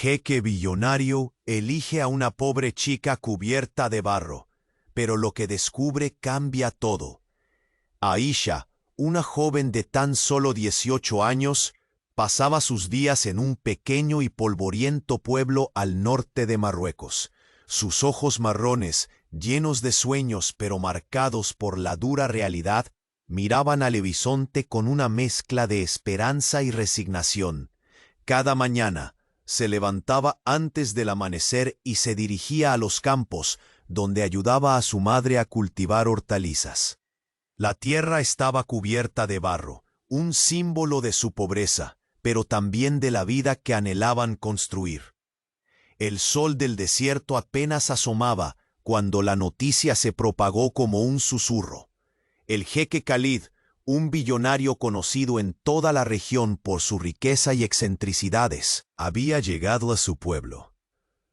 jeque billonario elige a una pobre chica cubierta de barro, pero lo que descubre cambia todo. Aisha, una joven de tan solo 18 años, pasaba sus días en un pequeño y polvoriento pueblo al norte de Marruecos. Sus ojos marrones, llenos de sueños pero marcados por la dura realidad, miraban al horizonte con una mezcla de esperanza y resignación. Cada mañana se levantaba antes del amanecer y se dirigía a los campos, donde ayudaba a su madre a cultivar hortalizas. La tierra estaba cubierta de barro, un símbolo de su pobreza, pero también de la vida que anhelaban construir. El sol del desierto apenas asomaba cuando la noticia se propagó como un susurro. El jeque Khalid, un billonario conocido en toda la región por su riqueza y excentricidades, había llegado a su pueblo.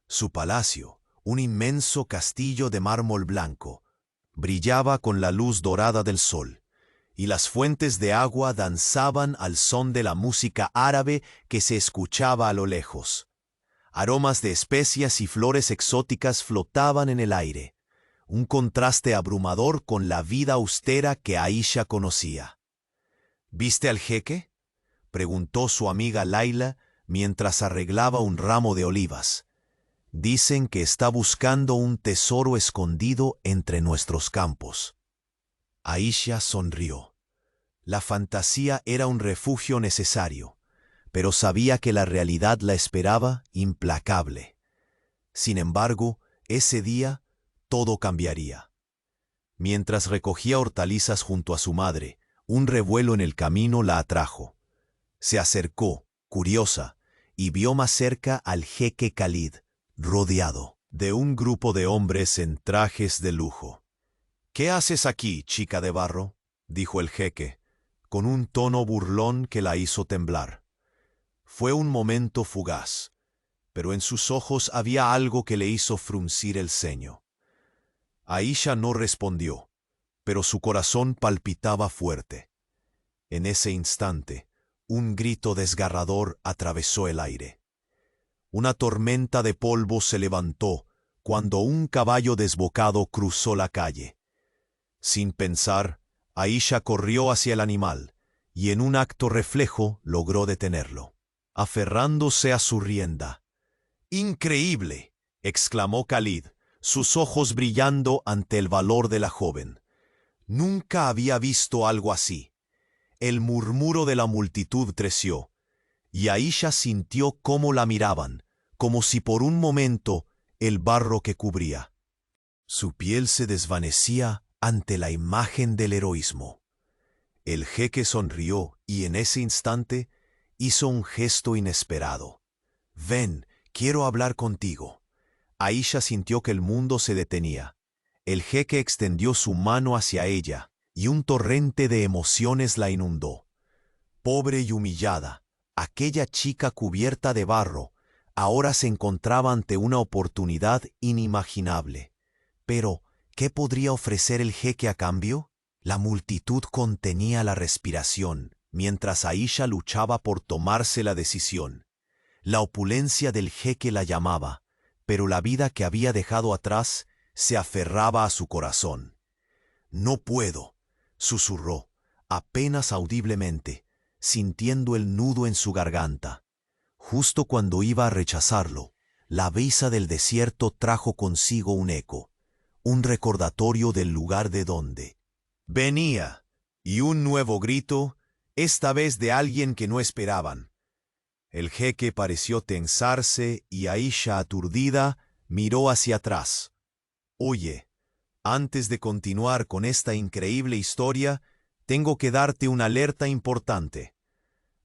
Su palacio, un inmenso castillo de mármol blanco, brillaba con la luz dorada del sol, y las fuentes de agua danzaban al son de la música árabe que se escuchaba a lo lejos. Aromas de especias y flores exóticas flotaban en el aire, un contraste abrumador con la vida austera que Aisha conocía. ¿Viste al jeque?, preguntó su amiga Laila mientras arreglaba un ramo de olivas. Dicen que está buscando un tesoro escondido entre nuestros campos. Aisha sonrió. La fantasía era un refugio necesario, pero sabía que la realidad la esperaba implacable. Sin embargo, ese día todo cambiaría. Mientras recogía hortalizas junto a su madre, un revuelo en el camino la atrajo. Se acercó, curiosa, y vio más cerca al jeque Khalid, rodeado de un grupo de hombres en trajes de lujo. «¿Qué haces aquí, chica de barro?», dijo el jeque, con un tono burlón que la hizo temblar. Fue un momento fugaz, pero en sus ojos había algo que le hizo fruncir el ceño. Aisha no respondió, pero su corazón palpitaba fuerte. En ese instante, un grito desgarrador atravesó el aire. Una tormenta de polvo se levantó cuando un caballo desbocado cruzó la calle. Sin pensar, Aisha corrió hacia el animal y en un acto reflejo logró detenerlo, aferrándose a su rienda. «¡Increíble!», exclamó Khalid, sus ojos brillando ante el valor de la joven. Nunca había visto algo así. El murmuro de la multitud creció, y Aisha sintió cómo la miraban, como si por un momento el barro que cubría. Su piel se desvanecía ante la imagen del heroísmo. El jeque sonrió y en ese instante hizo un gesto inesperado. «Ven, quiero hablar contigo». Aisha sintió que el mundo se detenía. El jeque extendió su mano hacia ella, y un torrente de emociones la inundó. Pobre y humillada, aquella chica cubierta de barro ahora se encontraba ante una oportunidad inimaginable. Pero, ¿qué podría ofrecer el jeque a cambio? La multitud contenía la respiración, mientras Aisha luchaba por tomarse la decisión. La opulencia del jeque la llamaba, pero la vida que había dejado atrás se aferraba a su corazón. «No puedo», susurró, apenas audiblemente, sintiendo el nudo en su garganta. Justo cuando iba a rechazarlo, la brisa del desierto trajo consigo un eco, un recordatorio del lugar de donde venía, y un nuevo grito, esta vez de alguien que no esperaban. El jeque pareció tensarse y Aisha, aturdida, miró hacia atrás. «Oye, antes de continuar con esta increíble historia, tengo que darte una alerta importante.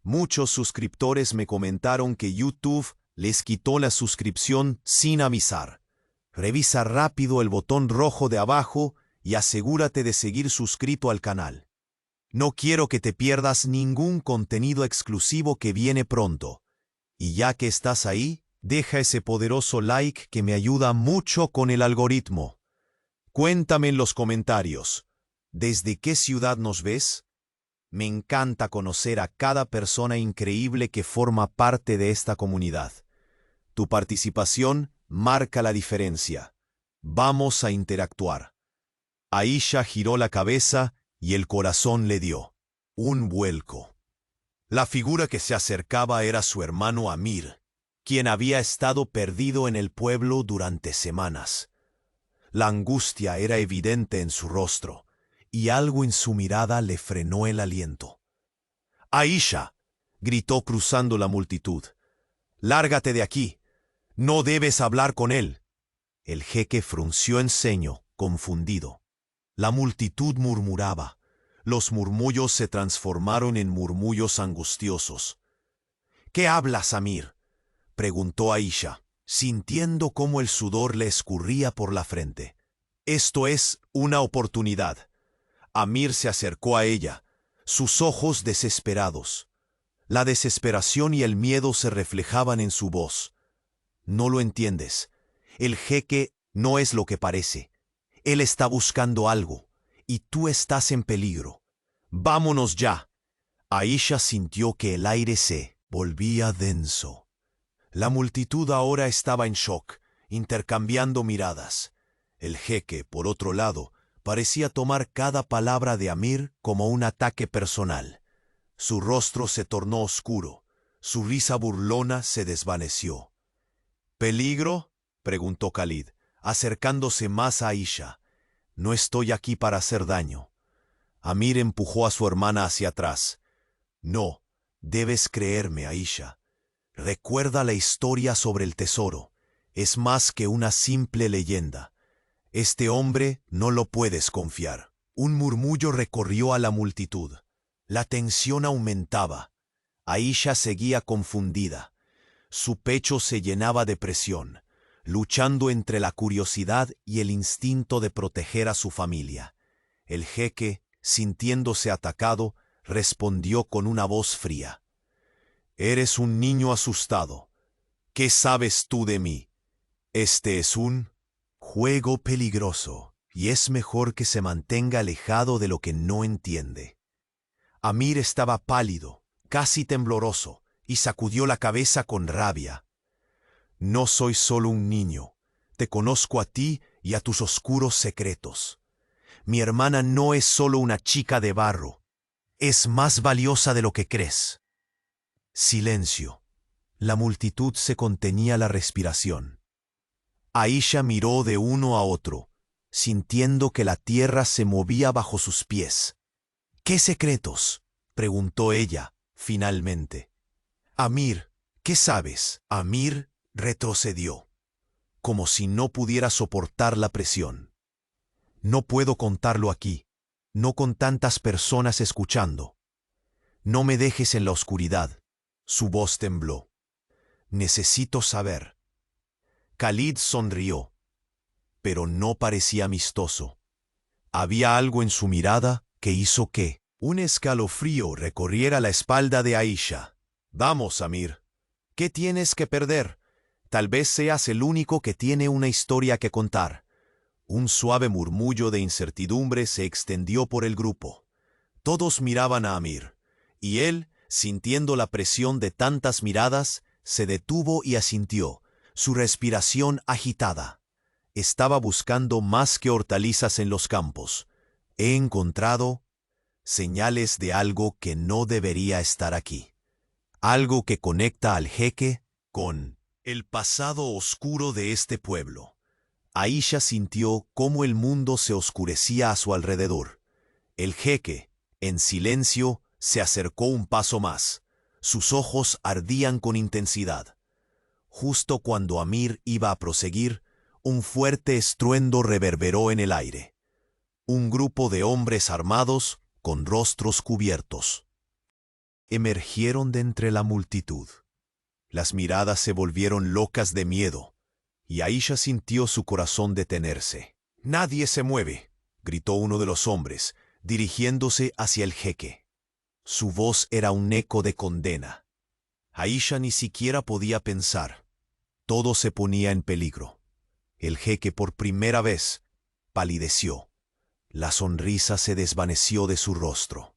Muchos suscriptores me comentaron que YouTube les quitó la suscripción sin avisar. Revisa rápido el botón rojo de abajo y asegúrate de seguir suscrito al canal. No quiero que te pierdas ningún contenido exclusivo que viene pronto. Y ya que estás ahí, deja ese poderoso like que me ayuda mucho con el algoritmo. Cuéntame en los comentarios, ¿desde qué ciudad nos ves? Me encanta conocer a cada persona increíble que forma parte de esta comunidad. Tu participación marca la diferencia. Vamos a interactuar. Aisha giró la cabeza y el corazón le dio un vuelco. La figura que se acercaba era su hermano Amir, quien había estado perdido en el pueblo durante semanas. La angustia era evidente en su rostro, y algo en su mirada le frenó el aliento. «Aisha», gritó cruzando la multitud, «lárgate de aquí. No debes hablar con él». El jeque frunció el ceño, confundido. La multitud murmuraba. Los murmullos se transformaron en murmullos angustiosos. «¿Qué hablas, Amir?», preguntó Aisha, sintiendo cómo el sudor le escurría por la frente. «Esto es una oportunidad». Amir se acercó a ella, sus ojos desesperados. La desesperación y el miedo se reflejaban en su voz. «No lo entiendes. El jeque no es lo que parece. Él está buscando algo, y tú estás en peligro. ¡Vámonos ya!». Aisha sintió que el aire se volvía denso. La multitud ahora estaba en shock, intercambiando miradas. El jeque, por otro lado, parecía tomar cada palabra de Amir como un ataque personal. Su rostro se tornó oscuro, su risa burlona se desvaneció. «¿Peligro?», preguntó Khalid, acercándose más a Aisha. «No estoy aquí para hacer daño». Amir empujó a su hermana hacia atrás. «No, debes creerme, Aisha. Recuerda la historia sobre el tesoro. Es más que una simple leyenda. Este hombre no lo puedes confiar». Un murmullo recorrió a la multitud. La tensión aumentaba. Aisha seguía confundida. Su pecho se llenaba de presión, luchando entre la curiosidad y el instinto de proteger a su familia. El jeque, sintiéndose atacado, respondió con una voz fría. «Eres un niño asustado. ¿Qué sabes tú de mí? Este es un juego peligroso, y es mejor que se mantenga alejado de lo que no entiende». Amir estaba pálido, casi tembloroso, y sacudió la cabeza con rabia. «No soy solo un niño. Te conozco a ti y a tus oscuros secretos. Mi hermana no es solo una chica de barro. Es más valiosa de lo que crees». Silencio. La multitud se contenía la respiración. Aisha miró de uno a otro, sintiendo que la tierra se movía bajo sus pies. «¿Qué secretos?», preguntó ella, finalmente. «Amir, ¿qué sabes?». Amir retrocedió, como si no pudiera soportar la presión. «No puedo contarlo aquí, no con tantas personas escuchando. No me dejes en la oscuridad». Su voz tembló. «Necesito saber». Khalid sonrió, pero no parecía amistoso. Había algo en su mirada que hizo que un escalofrío recorriera la espalda de Aisha. «Vamos, Amir. ¿Qué tienes que perder? Tal vez seas el único que tiene una historia que contar». Un suave murmullo de incertidumbre se extendió por el grupo. Todos miraban a Amir, y él, sintiendo la presión de tantas miradas, se detuvo y asintió, su respiración agitada. Estaba buscando más que hortalizas en los campos. «He encontrado señales de algo que no debería estar aquí. Algo que conecta al jeque con el pasado oscuro de este pueblo». Aisha sintió cómo el mundo se oscurecía a su alrededor. El jeque, en silencio, se acercó un paso más. Sus ojos ardían con intensidad. Justo cuando Amir iba a proseguir, un fuerte estruendo reverberó en el aire. Un grupo de hombres armados, con rostros cubiertos, emergieron de entre la multitud. Las miradas se volvieron locas de miedo, y Aisha sintió su corazón detenerse. «Nadie se mueve», gritó uno de los hombres, dirigiéndose hacia el jeque. Su voz era un eco de condena. Aisha ni siquiera podía pensar. Todo se ponía en peligro. El jeque por primera vez palideció. La sonrisa se desvaneció de su rostro.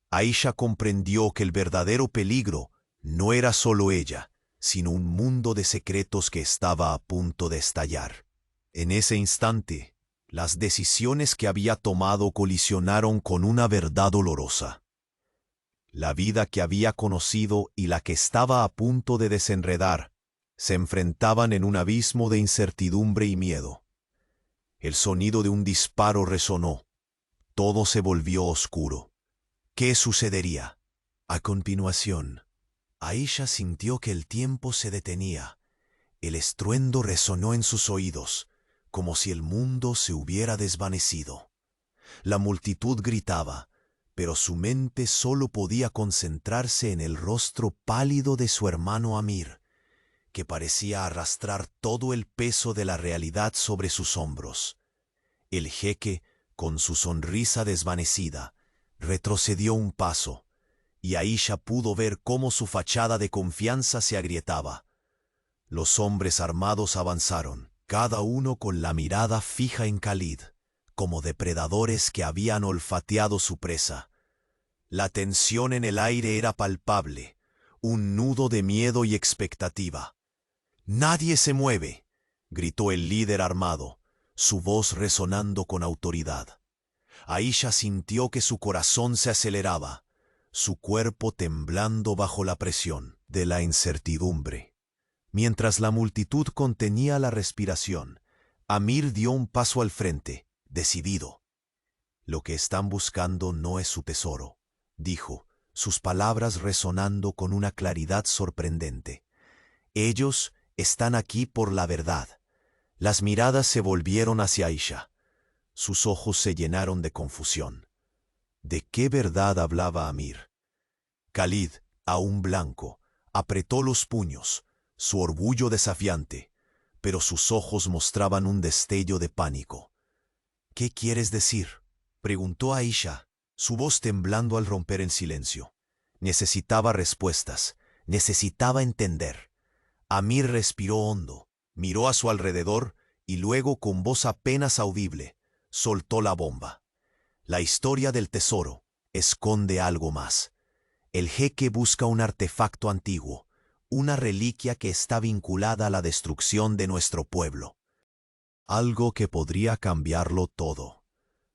Aisha comprendió que el verdadero peligro no era solo ella, sino un mundo de secretos que estaba a punto de estallar. En ese instante, las decisiones que había tomado colisionaron con una verdad dolorosa. La vida que había conocido y la que estaba a punto de desenredar se enfrentaban en un abismo de incertidumbre y miedo. El sonido de un disparo resonó. Todo se volvió oscuro. ¿Qué sucedería? A continuación, Aisha sintió que el tiempo se detenía. El estruendo resonó en sus oídos, como si el mundo se hubiera desvanecido. La multitud gritaba, pero su mente solo podía concentrarse en el rostro pálido de su hermano Amir, que parecía arrastrar todo el peso de la realidad sobre sus hombros. El jeque, con su sonrisa desvanecida, retrocedió un paso, y Aisha pudo ver cómo su fachada de confianza se agrietaba. Los hombres armados avanzaron, cada uno con la mirada fija en Khalid, como depredadores que habían olfateado su presa. La tensión en el aire era palpable, un nudo de miedo y expectativa. «¡Nadie se mueve!», gritó el líder armado, su voz resonando con autoridad. Aisha sintió que su corazón se aceleraba, su cuerpo temblando bajo la presión de la incertidumbre. Mientras la multitud contenía la respiración, Amir dio un paso al frente, decidido. «Lo que están buscando no es su tesoro», dijo, sus palabras resonando con una claridad sorprendente. «Ellos están aquí por la verdad». Las miradas se volvieron hacia Aisha. Sus ojos se llenaron de confusión. ¿De qué verdad hablaba Amir? Khalid, aún blanco, apretó los puños, su orgullo desafiante, pero sus ojos mostraban un destello de pánico. «¿Qué quieres decir?», preguntó Aisha, su voz temblando al romper el silencio. Necesitaba respuestas, necesitaba entender. Amir respiró hondo, miró a su alrededor y luego, con voz apenas audible, soltó la bomba. «La historia del tesoro esconde algo más. El jeque busca un artefacto antiguo, una reliquia que está vinculada a la destrucción de nuestro pueblo. Algo que podría cambiarlo todo».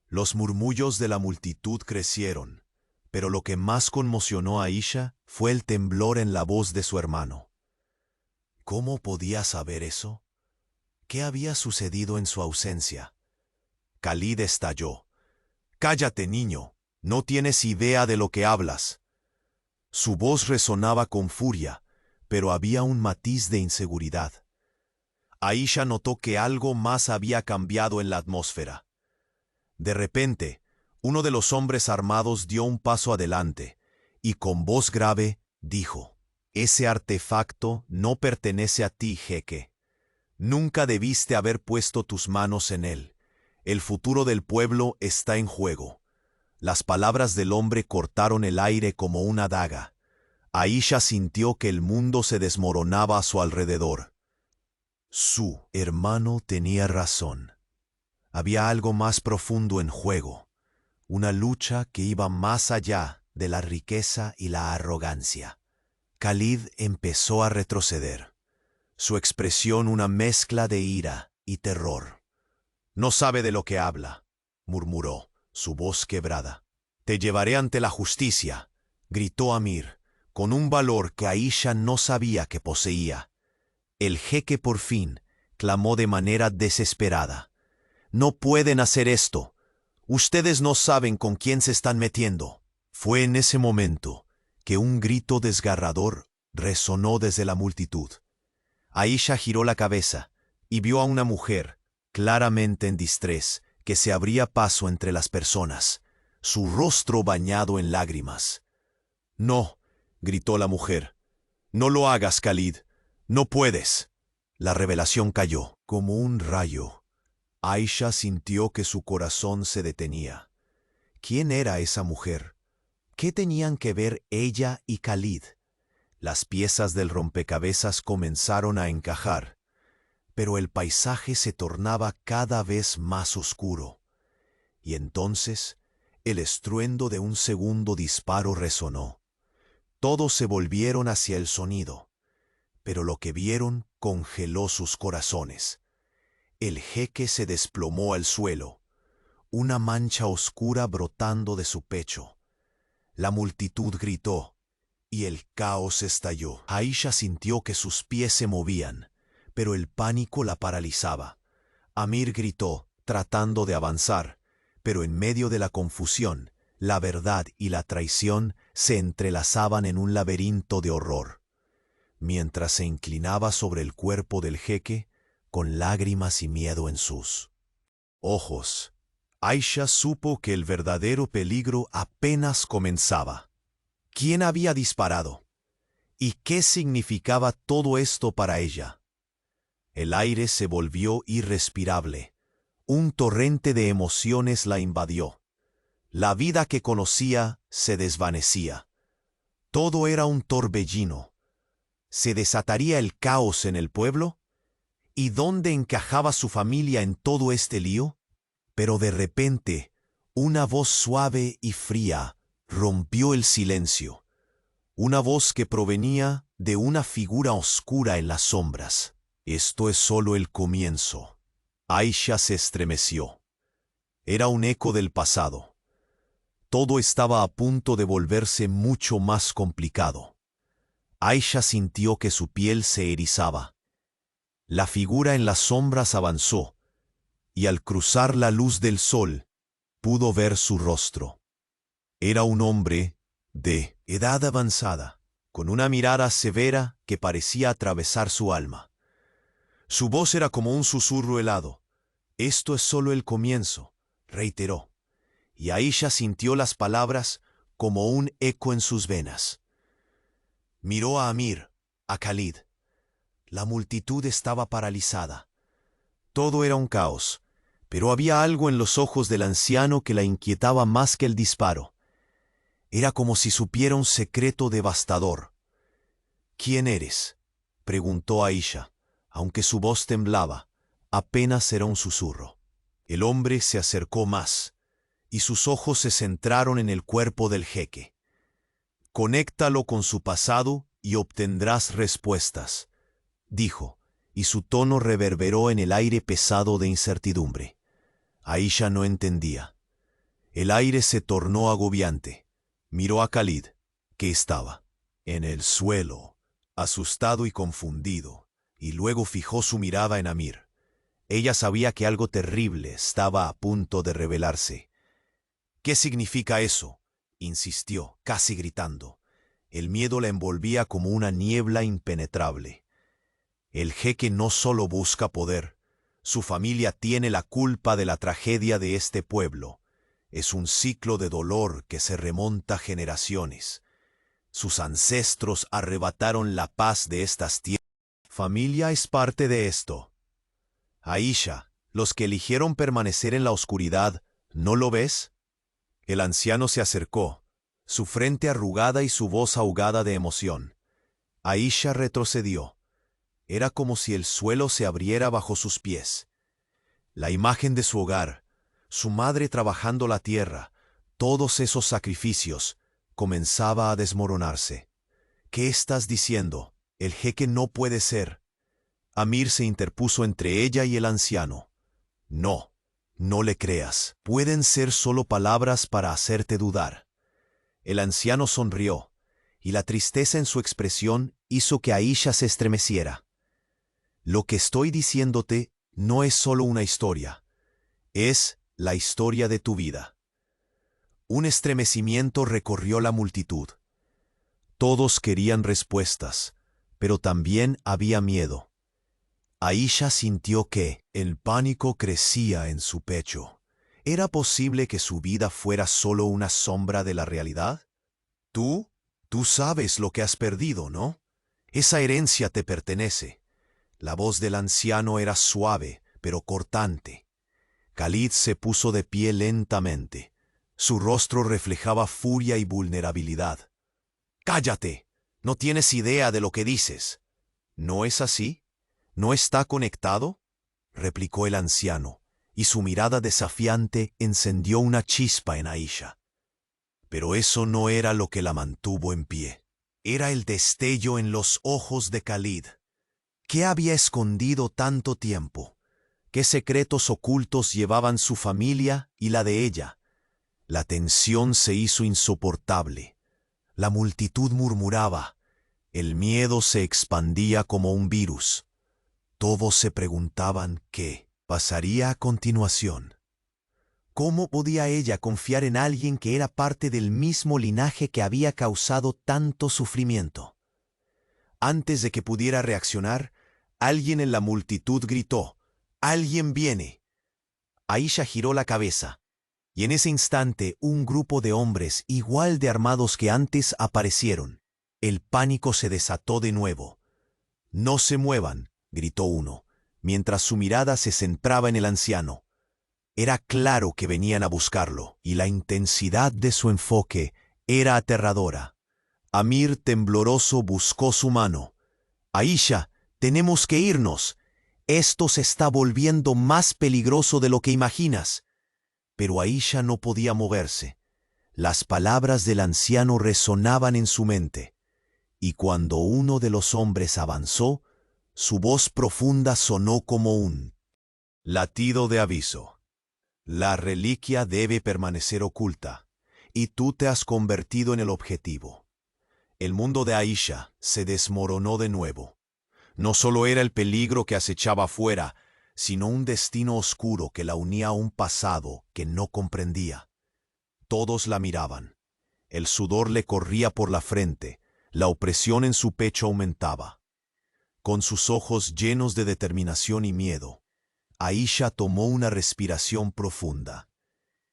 Los murmullos de la multitud crecieron, pero lo que más conmocionó a Aisha fue el temblor en la voz de su hermano. ¿Cómo podía saber eso? ¿Qué había sucedido en su ausencia? Khalid estalló. «¡Cállate, niño! No tienes idea de lo que hablas». Su voz resonaba con furia, pero había un matiz de inseguridad. Aisha notó que algo más había cambiado en la atmósfera. De repente, uno de los hombres armados dio un paso adelante y con voz grave dijo: «Ese artefacto no pertenece a ti, jeque. Nunca debiste haber puesto tus manos en él. El futuro del pueblo está en juego». Las palabras del hombre cortaron el aire como una daga. Aisha sintió que el mundo se desmoronaba a su alrededor. Su hermano tenía razón. Había algo más profundo en juego, una lucha que iba más allá de la riqueza y la arrogancia. Khalid empezó a retroceder, su expresión una mezcla de ira y terror. «No sabe de lo que habla», murmuró, su voz quebrada. «Te llevaré ante la justicia», gritó Amir, con un valor que Aisha no sabía que poseía. El jeque por fin clamó de manera desesperada: «No pueden hacer esto. Ustedes no saben con quién se están metiendo». Fue en ese momento que un grito desgarrador resonó desde la multitud. Aisha giró la cabeza y vio a una mujer, claramente en distrés, que se abría paso entre las personas, su rostro bañado en lágrimas. «No», gritó la mujer. «No lo hagas, Khalid. No puedes». La revelación cayó como un rayo. Aisha sintió que su corazón se detenía. ¿Quién era esa mujer? ¿Qué tenían que ver ella y Khalid? Las piezas del rompecabezas comenzaron a encajar, pero el paisaje se tornaba cada vez más oscuro. Y entonces el estruendo de un segundo disparo resonó. Todos se volvieron hacia el sonido. pero lo que vieron congeló sus corazones. El jeque se desplomó al suelo, una mancha oscura brotando de su pecho. La multitud gritó, y el caos estalló. Aisha sintió que sus pies se movían, pero el pánico la paralizaba. Amir gritó, tratando de avanzar, pero en medio de la confusión, la verdad y la traición se entrelazaban en un laberinto de horror. Mientras se inclinaba sobre el cuerpo del jeque, con lágrimas y miedo en sus ojos, Aisha supo que el verdadero peligro apenas comenzaba. ¿Quién había disparado? ¿Y qué significaba todo esto para ella? El aire se volvió irrespirable. Un torrente de emociones la invadió. La vida que conocía se desvanecía. Todo era un torbellino. ¿Se desataría el caos en el pueblo? ¿Y dónde encajaba su familia en todo este lío? Pero de repente, una voz suave y fría rompió el silencio. Una voz que provenía de una figura oscura en las sombras. Esto es solo el comienzo. Aisha se estremeció. Era un eco del pasado. Todo estaba a punto de volverse mucho más complicado. Aisha sintió que su piel se erizaba. La figura en las sombras avanzó, y al cruzar la luz del sol, pudo ver su rostro. Era un hombre de edad avanzada, con una mirada severa que parecía atravesar su alma. Su voz era como un susurro helado. «Esto es solo el comienzo», reiteró, y Aisha sintió las palabras como un eco en sus venas. Miró a Amir, a Khalid. La multitud estaba paralizada. Todo era un caos, pero había algo en los ojos del anciano que la inquietaba más que el disparo. Era como si supiera un secreto devastador. «¿Quién eres?», preguntó Aisha, aunque su voz temblaba. Apenas era un susurro. El hombre se acercó más, y sus ojos se centraron en el cuerpo del jeque. «Conéctalo con su pasado y obtendrás respuestas», dijo, y su tono reverberó en el aire pesado de incertidumbre. Aisha no entendía. El aire se tornó agobiante. Miró a Khalid, que estaba en el suelo, asustado y confundido, y luego fijó su mirada en Amir. Ella sabía que algo terrible estaba a punto de revelarse. «¿Qué significa eso?», insistió, casi gritando. El miedo la envolvía como una niebla impenetrable. «El jeque no solo busca poder, su familia tiene la culpa de la tragedia de este pueblo. Es un ciclo de dolor que se remonta generaciones. Sus ancestros arrebataron la paz de estas tierras. Familia es parte de esto. Aisha, los que eligieron permanecer en la oscuridad, ¿no lo ves?». El anciano se acercó, su frente arrugada y su voz ahogada de emoción. Aisha retrocedió. Era como si el suelo se abriera bajo sus pies. La imagen de su hogar, su madre trabajando la tierra, todos esos sacrificios, comenzaba a desmoronarse. «¿Qué estás diciendo? El jeque no puede ser». Amir se interpuso entre ella y el anciano. «No, no le creas. Pueden ser solo palabras para hacerte dudar». El anciano sonrió, y la tristeza en su expresión hizo que Aisha se estremeciera. «Lo que estoy diciéndote no es solo una historia. Es la historia de tu vida». Un estremecimiento recorrió la multitud. Todos querían respuestas, pero también había miedo. Aisha sintió que el pánico crecía en su pecho. ¿Era posible que su vida fuera solo una sombra de la realidad? Tú sabes lo que has perdido, ¿no? Esa herencia te pertenece. La voz del anciano era suave, pero cortante. Khalid se puso de pie lentamente. Su rostro reflejaba furia y vulnerabilidad. «Cállate. No tienes idea de lo que dices». «¿No es así? ¿No está conectado?», replicó el anciano, y su mirada desafiante encendió una chispa en Aisha. Pero eso no era lo que la mantuvo en pie. Era el destello en los ojos de Khalid. ¿Qué había escondido tanto tiempo? ¿Qué secretos ocultos llevaban su familia y la de ella? La tensión se hizo insoportable. La multitud murmuraba. El miedo se expandía como un virus. Todos se preguntaban qué pasaría a continuación. ¿Cómo podía ella confiar en alguien que era parte del mismo linaje que había causado tanto sufrimiento? Antes de que pudiera reaccionar, alguien en la multitud gritó: «¡Alguien viene!». Aisha giró la cabeza, y en ese instante un grupo de hombres igual de armados que antes aparecieron. El pánico se desató de nuevo. «No se muevan», gritó uno, mientras su mirada se centraba en el anciano. Era claro que venían a buscarlo, y la intensidad de su enfoque era aterradora. Amir, tembloroso, buscó su mano. «Aisha, tenemos que irnos. Esto se está volviendo más peligroso de lo que imaginas». Pero Aisha no podía moverse. Las palabras del anciano resonaban en su mente, y cuando uno de los hombres avanzó, su voz profunda sonó como un latido de aviso. «La reliquia debe permanecer oculta, y tú te has convertido en el objetivo». El mundo de Aisha se desmoronó de nuevo. No solo era el peligro que acechaba afuera, sino un destino oscuro que la unía a un pasado que no comprendía. Todos la miraban. El sudor le corría por la frente, la opresión en su pecho aumentaba. Con sus ojos llenos de determinación y miedo, Aisha tomó una respiración profunda.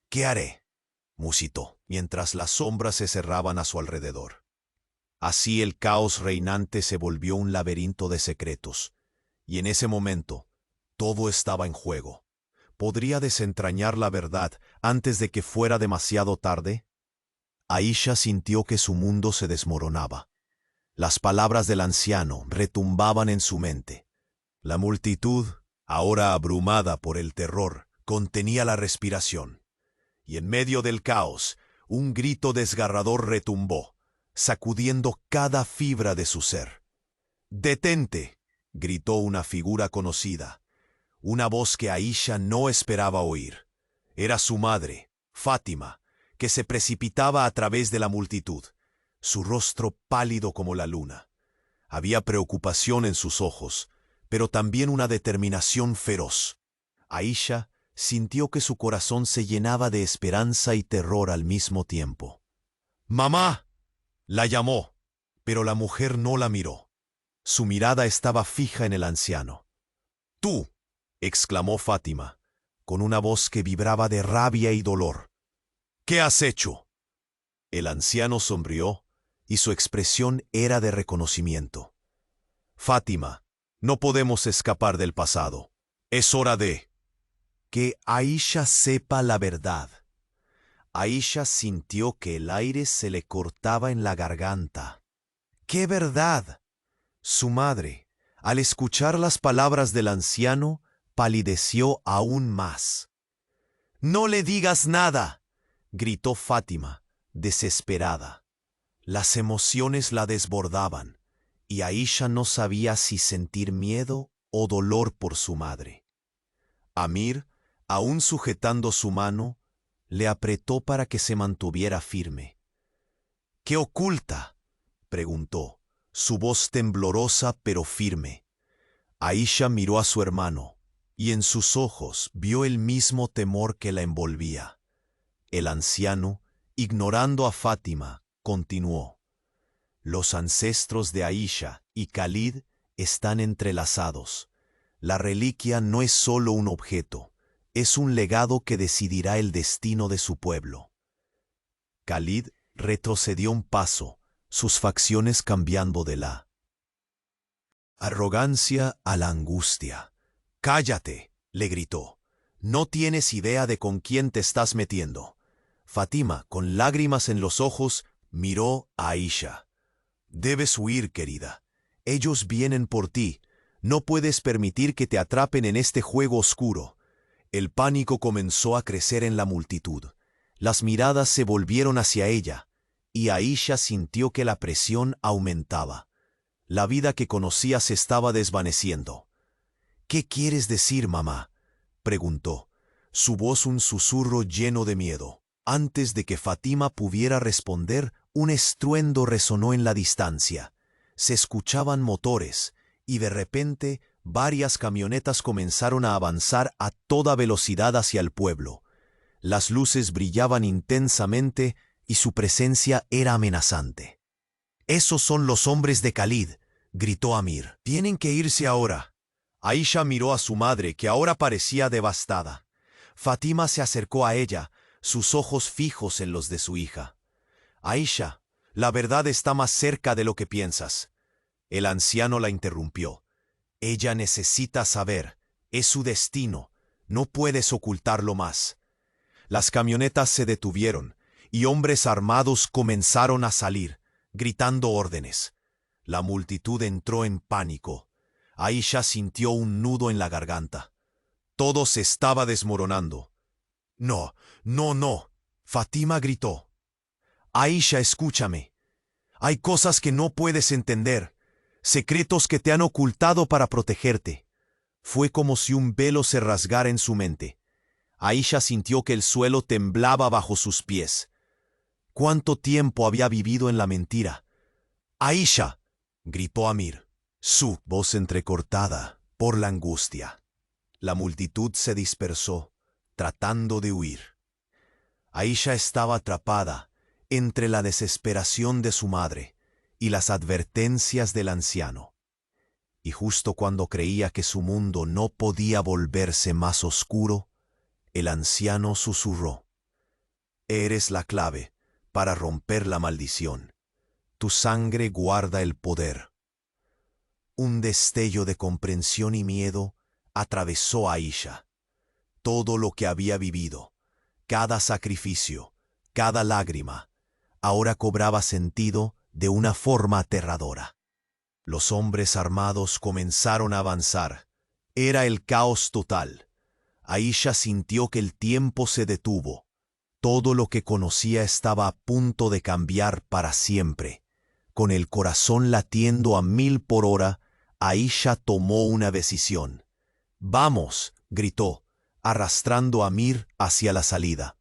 «¿Qué haré?», musitó, mientras las sombras se cerraban a su alrededor. Así el caos reinante se volvió un laberinto de secretos, y en ese momento todo estaba en juego. ¿Podría desentrañar la verdad antes de que fuera demasiado tarde? Aisha sintió que su mundo se desmoronaba. Las palabras del anciano retumbaban en su mente. La multitud, ahora abrumada por el terror, contenía la respiración. Y en medio del caos, un grito desgarrador retumbó, sacudiendo cada fibra de su ser. «¡Detente!», gritó una figura conocida, una voz que Aisha no esperaba oír. Era su madre, Fátima, que se precipitaba a través de la multitud, su rostro pálido como la luna. Había preocupación en sus ojos, pero también una determinación feroz. Aisha sintió que su corazón se llenaba de esperanza y terror al mismo tiempo. «¡Mamá!», la llamó, pero la mujer no la miró. Su mirada estaba fija en el anciano. «¡Tú!», exclamó Fátima, con una voz que vibraba de rabia y dolor. «¿Qué has hecho?». El anciano sonrió, y su expresión era de reconocimiento. «Fátima, no podemos escapar del pasado. Es hora de que Aisha sepa la verdad». Aisha sintió que el aire se le cortaba en la garganta. «¿Qué verdad?». Su madre, al escuchar las palabras del anciano, palideció aún más. «No le digas nada», gritó Fátima, desesperada. Las emociones la desbordaban, y Aisha no sabía si sentir miedo o dolor por su madre. Amir, aún sujetando su mano, le apretó para que se mantuviera firme. «¿Qué oculta?», preguntó, su voz temblorosa pero firme. Aisha miró a su hermano, y en sus ojos vio el mismo temor que la envolvía. El anciano, ignorando a Fátima, continuó: «Los ancestros de Aisha y Khalid están entrelazados. La reliquia no es solo un objeto, es un legado que decidirá el destino de su pueblo». Khalid retrocedió un paso, sus facciones cambiando de la arrogancia a la angustia. «¡Cállate!», le gritó. «No tienes idea de con quién te estás metiendo». Fátima, con lágrimas en los ojos, miró a Aisha. «Debes huir, querida. Ellos vienen por ti. No puedes permitir que te atrapen en este juego oscuro». El pánico comenzó a crecer en la multitud. Las miradas se volvieron hacia ella, y Aisha sintió que la presión aumentaba. La vida que conocía se estaba desvaneciendo. «¿Qué quieres decir, mamá?», preguntó, su voz un susurro lleno de miedo. Antes de que Fátima pudiera responder, un estruendo resonó en la distancia. Se escuchaban motores, y de repente varias camionetas comenzaron a avanzar a toda velocidad hacia el pueblo. Las luces brillaban intensamente y su presencia era amenazante. «Esos son los hombres de Khalid», gritó Amir. «Tienen que irse ahora». Aisha miró a su madre, que ahora parecía devastada. Fátima se acercó a ella, sus ojos fijos en los de su hija. «Aisha, la verdad está más cerca de lo que piensas». El anciano la interrumpió. «Ella necesita saber. Es su destino. No puedes ocultarlo más». Las camionetas se detuvieron, y hombres armados comenzaron a salir, gritando órdenes. La multitud entró en pánico. Aisha sintió un nudo en la garganta. Todo se estaba desmoronando. «No, no, no», Fátima gritó. «Aisha, escúchame. Hay cosas que no puedes entender, secretos que te han ocultado para protegerte». Fue como si un velo se rasgara en su mente. Aisha sintió que el suelo temblaba bajo sus pies. ¿Cuánto tiempo había vivido en la mentira? «Aisha», gritó Amir, su voz entrecortada por la angustia. La multitud se dispersó, tratando de huir. Aisha estaba atrapada entre la desesperación de su madre y las advertencias del anciano. Y justo cuando creía que su mundo no podía volverse más oscuro, el anciano susurró: «Eres la clave para romper la maldición. Tu sangre guarda el poder». Un destello de comprensión y miedo atravesó a Aisha. Todo lo que había vivido, cada sacrificio, cada lágrima, ahora cobraba sentido de una forma aterradora. Los hombres armados comenzaron a avanzar. Era el caos total. Aisha sintió que el tiempo se detuvo. Todo lo que conocía estaba a punto de cambiar para siempre. Con el corazón latiendo a 1000 por hora, Aisha tomó una decisión. «Vamos», gritó, arrastrando a Amir hacia la salida.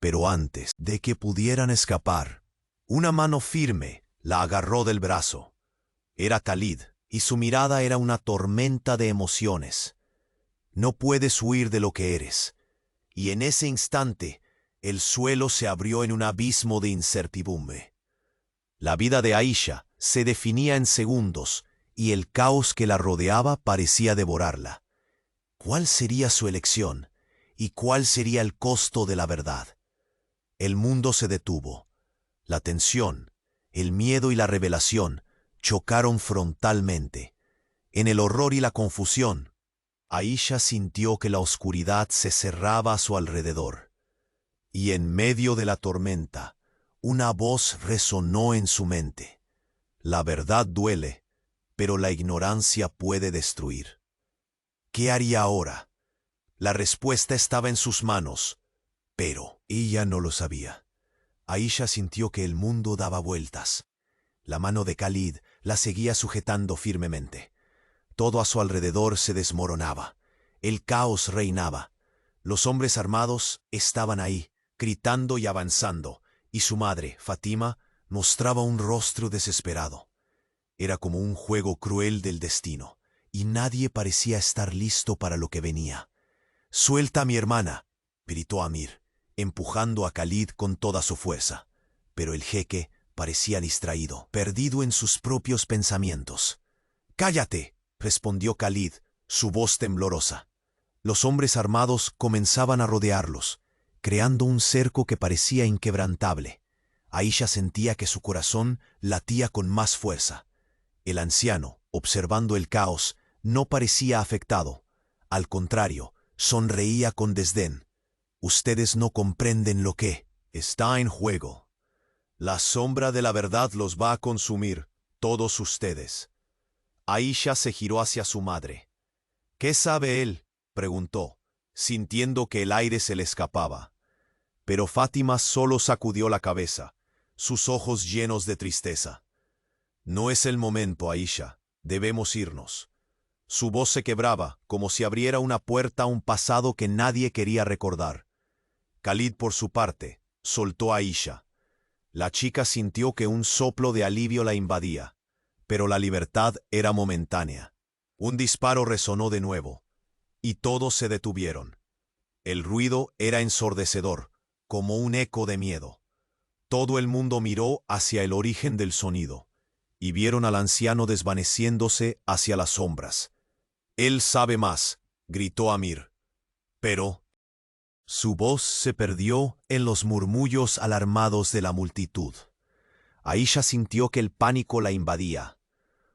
Pero antes de que pudieran escapar, una mano firme la agarró del brazo. Era Khalid, y su mirada era una tormenta de emociones. «No puedes huir de lo que eres». Y en ese instante, el suelo se abrió en un abismo de incertidumbre. La vida de Aisha se definía en segundos, y el caos que la rodeaba parecía devorarla. ¿Cuál sería su elección? ¿Y cuál sería el costo de la verdad? El mundo se detuvo. La tensión, el miedo y la revelación chocaron frontalmente. En el horror y la confusión, Aisha sintió que la oscuridad se cerraba a su alrededor. Y en medio de la tormenta, una voz resonó en su mente. La verdad duele, pero la ignorancia puede destruir. ¿Qué haría ahora? La respuesta estaba en sus manos, pero ella no lo sabía. Aisha sintió que el mundo daba vueltas. La mano de Khalid la seguía sujetando firmemente. Todo a su alrededor se desmoronaba. El caos reinaba. Los hombres armados estaban ahí, gritando y avanzando, y su madre, Fátima, mostraba un rostro desesperado. Era como un juego cruel del destino, y nadie parecía estar listo para lo que venía. «Suelta a mi hermana», gritó Amir, empujando a Khalid con toda su fuerza. Pero el jeque parecía distraído, perdido en sus propios pensamientos. «¡Cállate!», respondió Khalid, su voz temblorosa. Los hombres armados comenzaban a rodearlos, creando un cerco que parecía inquebrantable. Aisha sentía que su corazón latía con más fuerza. El anciano, observando el caos, no parecía afectado. Al contrario, sonreía con desdén. «Ustedes no comprenden lo que está en juego. La sombra de la verdad los va a consumir, todos ustedes». Aisha se giró hacia su madre. «¿Qué sabe él?», preguntó, sintiendo que el aire se le escapaba. Pero Fátima solo sacudió la cabeza. sus ojos llenos de tristeza. No es el momento, Aisha. Debemos irnos. Su voz se quebraba, como si abriera una puerta a un pasado que nadie quería recordar. Khalid, por su parte, soltó a Aisha. La chica sintió que un soplo de alivio la invadía, pero la libertad era momentánea. Un disparo resonó de nuevo, y todos se detuvieron. El ruido era ensordecedor, como un eco de miedo. Todo el mundo miró hacia el origen del sonido, y vieron al anciano desvaneciéndose hacia las sombras. «Él sabe más», gritó Amir. Pero su voz se perdió en los murmullos alarmados de la multitud. Aisha sintió que el pánico la invadía.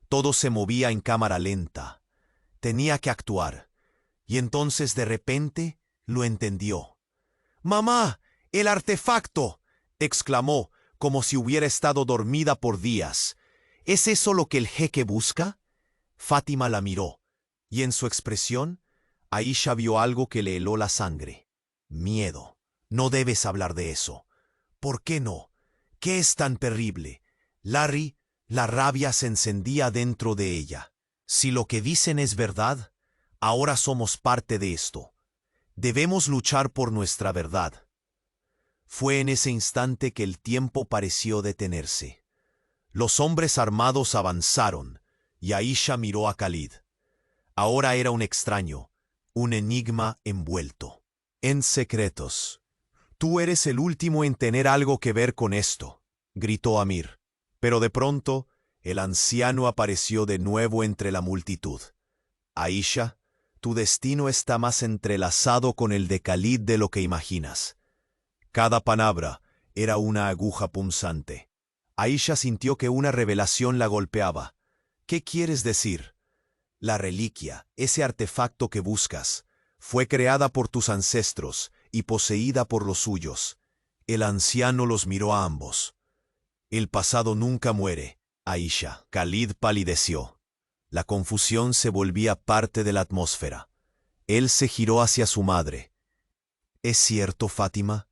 Todo se movía en cámara lenta. Tenía que actuar. Y entonces de repente lo entendió. «¡Mamá! ¡El artefacto!», exclamó, como si hubiera estado dormida por días. «¿Es eso lo que el jeque busca?». Fátima la miró, y en su expresión, Aisha vio algo que le heló la sangre. Miedo. «No debes hablar de eso». «¿Por qué no? ¿Qué es tan terrible?». Larry, la rabia se encendía dentro de ella. «Si lo que dicen es verdad, ahora somos parte de esto. Debemos luchar por nuestra verdad». Fue en ese instante que el tiempo pareció detenerse. Los hombres armados avanzaron, y Aisha miró a Khalid. Ahora era un extraño, un enigma envuelto en secretos. «Tú eres el último en tener algo que ver con esto», gritó Amir. Pero de pronto, el anciano apareció de nuevo entre la multitud. «Aisha, tu destino está más entrelazado con el de Khalid de lo que imaginas». Cada palabra era una aguja punzante. Aisha sintió que una revelación la golpeaba. «¿Qué quieres decir?». «La reliquia, ese artefacto que buscas, fue creada por tus ancestros y poseída por los suyos». El anciano los miró a ambos. «El pasado nunca muere, Aisha». Khalid palideció. La confusión se volvía parte de la atmósfera. Él se giró hacia su madre. «¿Es cierto, Fátima?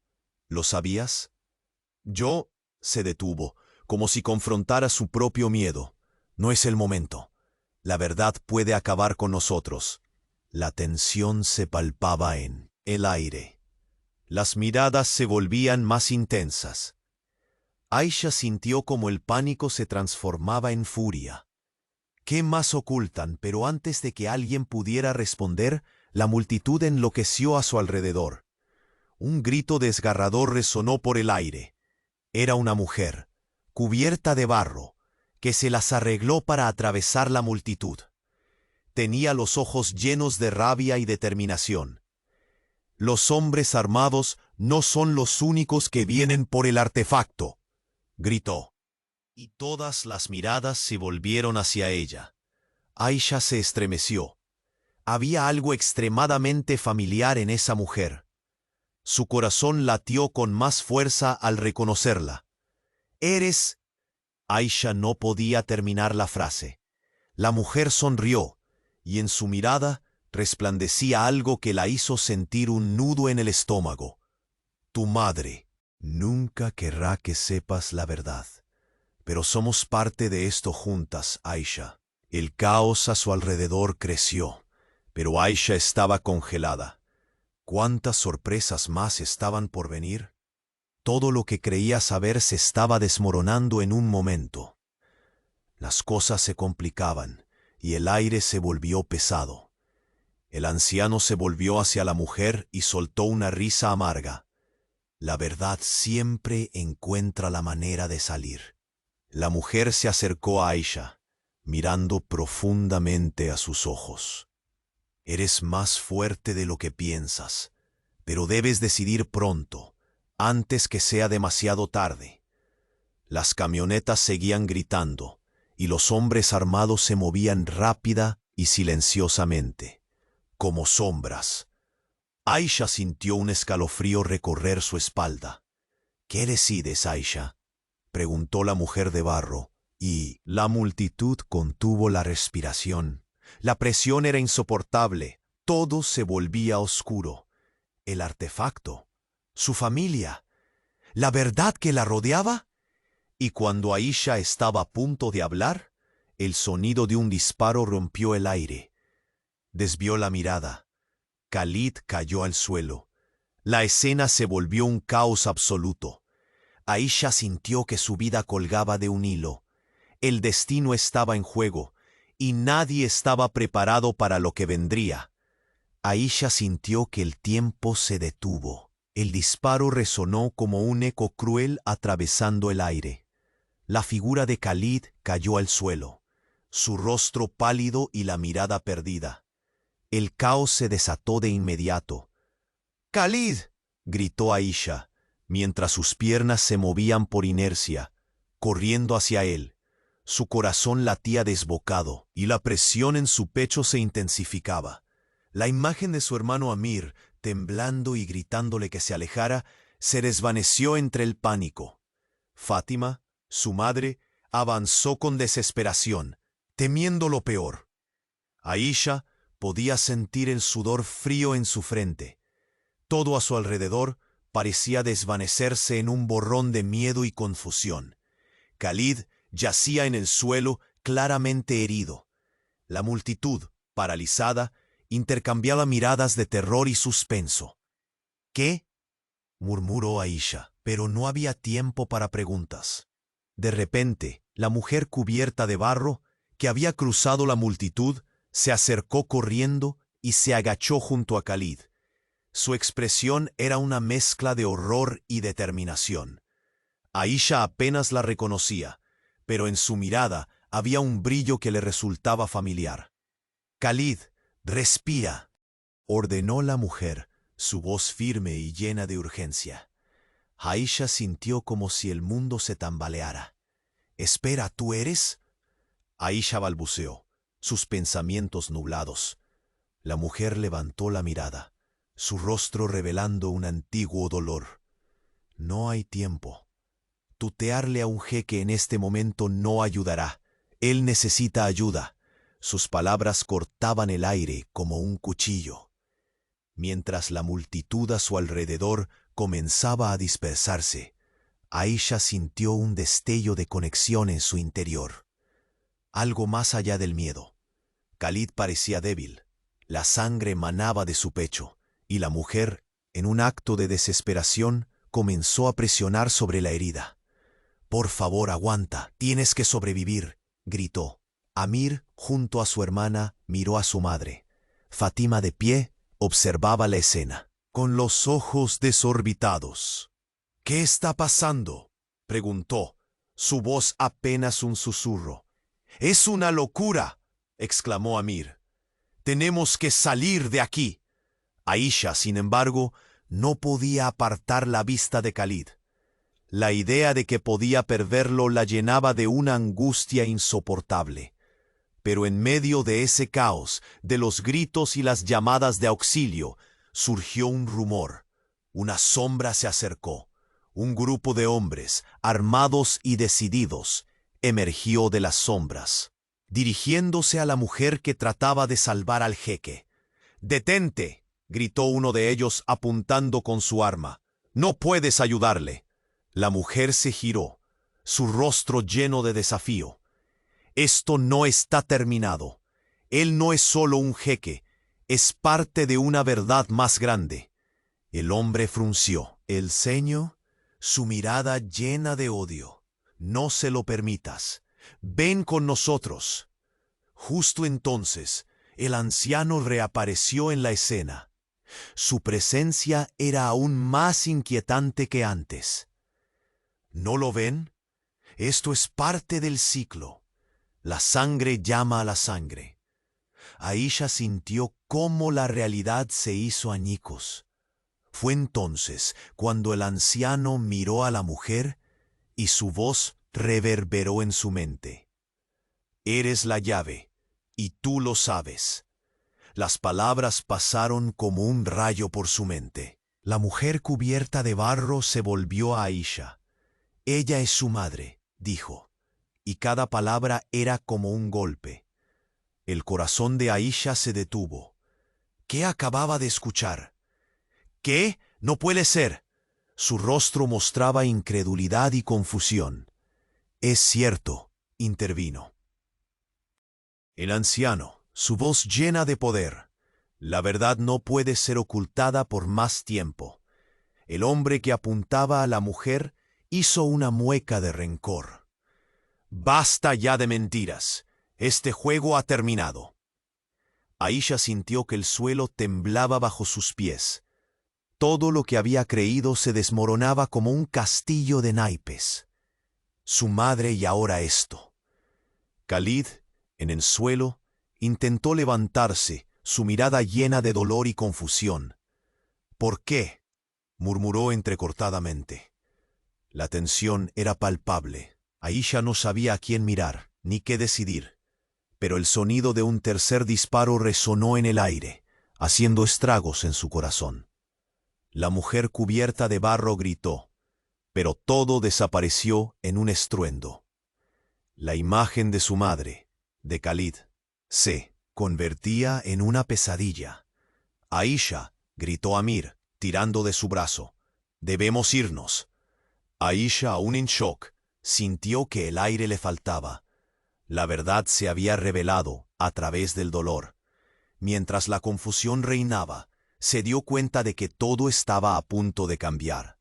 ¿Lo sabías?». «Yo…» se detuvo, como si confrontara su propio miedo. «No es el momento. La verdad puede acabar con nosotros». La tensión se palpaba en el aire. Las miradas se volvían más intensas. Aisha sintió como el pánico se transformaba en furia. «¿Qué más ocultan?». Pero antes de que alguien pudiera responder, la multitud enloqueció a su alrededor. Un grito desgarrador resonó por el aire. Era una mujer, cubierta de barro, que se las arregló para atravesar la multitud. Tenía los ojos llenos de rabia y determinación. «Los hombres armados no son los únicos que vienen por el artefacto», gritó. Y todas las miradas se volvieron hacia ella. Aisha se estremeció. Había algo extremadamente familiar en esa mujer. Su corazón latió con más fuerza al reconocerla. «Eres…». Aisha no podía terminar la frase. La mujer sonrió, y en su mirada resplandecía algo que la hizo sentir un nudo en el estómago. «Tu madre nunca querrá que sepas la verdad. Pero somos parte de esto juntas, Aisha». El caos a su alrededor creció, pero Aisha estaba congelada. ¿Cuántas sorpresas más estaban por venir? Todo lo que creía saber se estaba desmoronando en un momento. Las cosas se complicaban, y el aire se volvió pesado. El anciano se volvió hacia la mujer y soltó una risa amarga. «La verdad siempre encuentra la manera de salir». La mujer se acercó a Aisha, mirando profundamente a sus ojos. «Eres más fuerte de lo que piensas, pero debes decidir pronto, antes que sea demasiado tarde». Las camionetas seguían gritando, y los hombres armados se movían rápida y silenciosamente, como sombras. Aisha sintió un escalofrío recorrer su espalda. «¿Qué decides, Aisha?», preguntó la mujer de barro, y la multitud contuvo la respiración. La presión era insoportable. Todo se volvía oscuro. El artefacto, su familia, la verdad que la rodeaba, Y cuando Aisha estaba a punto de hablar, el sonido de un disparo rompió el aire. Desvió la mirada. Khalid cayó al suelo. La escena se volvió un caos absoluto. Aisha sintió que su vida colgaba de un hilo. El destino estaba en juego, y nadie estaba preparado para lo que vendría. Aisha sintió que el tiempo se detuvo. El disparo resonó como un eco cruel atravesando el aire. La figura de Khalid cayó al suelo, su rostro pálido y la mirada perdida. El caos se desató de inmediato. «¡Khalid!», gritó Aisha, mientras sus piernas se movían por inercia, corriendo hacia él. Su corazón latía desbocado y la presión en su pecho se intensificaba. La imagen de su hermano Amir, temblando y gritándole que se alejara, se desvaneció entre el pánico. Fátima, su madre, avanzó con desesperación, temiendo lo peor. Aisha podía sentir el sudor frío en su frente. Todo a su alrededor parecía desvanecerse en un borrón de miedo y confusión. Khalid yacía en el suelo, claramente herido. La multitud, paralizada, intercambiaba miradas de terror y suspenso. «¿Qué?», murmuró Aisha, pero no había tiempo para preguntas. De repente, la mujer cubierta de barro, que había cruzado la multitud, se acercó corriendo y se agachó junto a Khalid. Su expresión era una mezcla de horror y determinación. Aisha apenas la reconocía, pero en su mirada había un brillo que le resultaba familiar. «Khalid, respira», ordenó la mujer, su voz firme y llena de urgencia. Aisha sintió como si el mundo se tambaleara. «Espera, ¿tú eres?». Aisha balbuceó, sus pensamientos nublados. La mujer levantó la mirada, su rostro revelando un antiguo dolor. «No hay tiempo. Tutearle a un jeque en este momento no ayudará. Él necesita ayuda». Sus palabras cortaban el aire como un cuchillo. Mientras la multitud a su alrededor comenzaba a dispersarse, Aisha sintió un destello de conexión en su interior. Algo más allá del miedo. Khalid parecía débil. La sangre manaba de su pecho, y la mujer, en un acto de desesperación, comenzó a presionar sobre la herida. «Por favor, aguanta, tienes que sobrevivir», gritó. Amir, junto a su hermana, miró a su madre. Fátima, de pie, observaba la escena, con los ojos desorbitados. «¿Qué está pasando?», preguntó, su voz apenas un susurro. «Es una locura», exclamó Amir. «Tenemos que salir de aquí». Aisha, sin embargo, no podía apartar la vista de Khalid. La idea de que podía perderlo la llenaba de una angustia insoportable. Pero en medio de ese caos, de los gritos y las llamadas de auxilio, surgió un rumor. Una sombra se acercó. Un grupo de hombres, armados y decididos, emergió de las sombras, dirigiéndose a la mujer que trataba de salvar al jeque. «¡Detente!», gritó uno de ellos apuntando con su arma. «No puedes ayudarle». La mujer se giró, su rostro lleno de desafío. «Esto no está terminado. Él no es solo un jeque, es parte de una verdad más grande». El hombre frunció el ceño, su mirada llena de odio. «No se lo permitas. Ven con nosotros». Justo entonces, el anciano reapareció en la escena. Su presencia era aún más inquietante que antes. «¿No lo ven? Esto es parte del ciclo. La sangre llama a la sangre». Aisha sintió cómo la realidad se hizo añicos. Fue entonces cuando el anciano miró a la mujer y su voz reverberó en su mente. «Eres la llave, y tú lo sabes». Las palabras pasaron como un rayo por su mente. La mujer cubierta de barro se volvió a Aisha. «Ella es su madre», dijo, y cada palabra era como un golpe. El corazón de Aisha se detuvo. ¿Qué acababa de escuchar? «¿Qué? No puede ser». Su rostro mostraba incredulidad y confusión. Es cierto, intervino el anciano, su voz llena de poder. La verdad no puede ser ocultada por más tiempo. El hombre que apuntaba a la mujer hizo una mueca de rencor. Basta ya de mentiras. Este juego ha terminado. Aisha sintió que el suelo temblaba bajo sus pies. Todo lo que había creído se desmoronaba como un castillo de naipes. Su madre y ahora esto. Khalid, en el suelo, intentó levantarse, su mirada llena de dolor y confusión. ¿Por qué?, murmuró entrecortadamente. La tensión era palpable. Aisha no sabía a quién mirar, ni qué decidir. Pero el sonido de un tercer disparo resonó en el aire, haciendo estragos en su corazón. La mujer cubierta de barro gritó, pero todo desapareció en un estruendo. La imagen de su madre, de Khalid, se convertía en una pesadilla. «Aisha», gritó Amir, tirando de su brazo, «debemos irnos». Aisha, aún en shock, sintió que el aire le faltaba. La verdad se había revelado a través del dolor. Mientras la confusión reinaba, se dio cuenta de que todo estaba a punto de cambiar.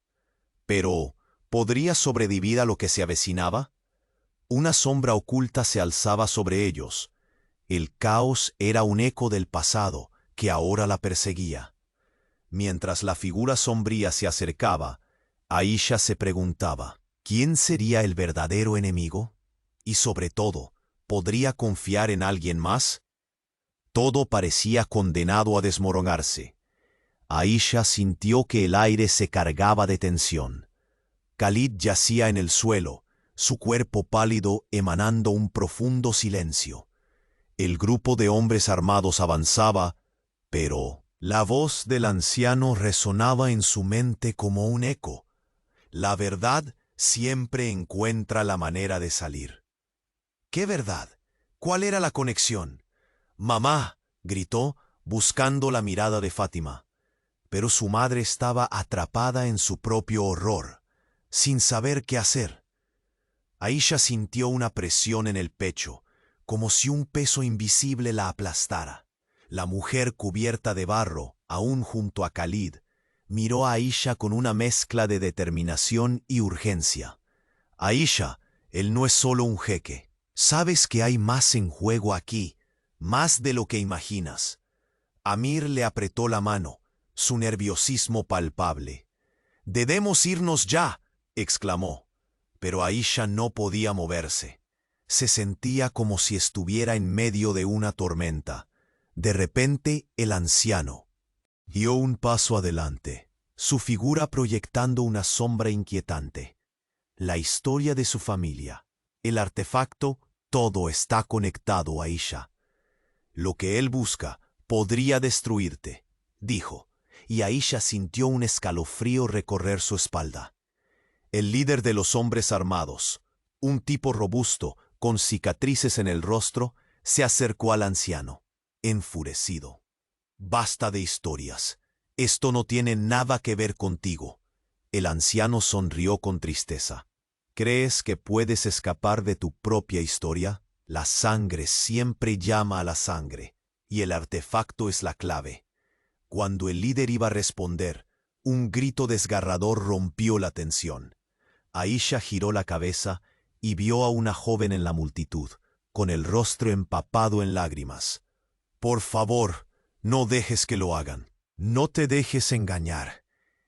Pero, ¿podría sobrevivir a lo que se avecinaba? Una sombra oculta se alzaba sobre ellos. El caos era un eco del pasado que ahora la perseguía. Mientras la figura sombría se acercaba, Aisha se preguntaba, ¿quién sería el verdadero enemigo? Y sobre todo, ¿podría confiar en alguien más? Todo parecía condenado a desmoronarse. Aisha sintió que el aire se cargaba de tensión. Khalid yacía en el suelo, su cuerpo pálido emanando un profundo silencio. El grupo de hombres armados avanzaba, pero la voz del anciano resonaba en su mente como un eco. La verdad siempre encuentra la manera de salir. ¿Qué verdad? ¿Cuál era la conexión? «Mamá», gritó, buscando la mirada de Fátima. Pero su madre estaba atrapada en su propio horror, sin saber qué hacer. Aisha sintió una presión en el pecho, como si un peso invisible la aplastara. La mujer cubierta de barro, aún junto a Khalid, miró a Aisha con una mezcla de determinación y urgencia. «Aisha, él no es solo un jeque. Sabes que hay más en juego aquí, más de lo que imaginas». Amir le apretó la mano, su nerviosismo palpable. «Debemos irnos ya», exclamó. Pero Aisha no podía moverse. Se sentía como si estuviera en medio de una tormenta. De repente, el anciano dio un paso adelante, su figura proyectando una sombra inquietante. La historia de su familia, el artefacto, todo está conectado, Aisha. Lo que él busca podría destruirte, dijo, y Aisha sintió un escalofrío recorrer su espalda. El líder de los hombres armados, un tipo robusto, con cicatrices en el rostro, se acercó al anciano, enfurecido. «Basta de historias. Esto no tiene nada que ver contigo». El anciano sonrió con tristeza. «¿Crees que puedes escapar de tu propia historia? La sangre siempre llama a la sangre, y el artefacto es la clave». Cuando el líder iba a responder, un grito desgarrador rompió la tensión. Aisha giró la cabeza y vio a una joven en la multitud, con el rostro empapado en lágrimas. «Por favor, no dejes que lo hagan. No te dejes engañar».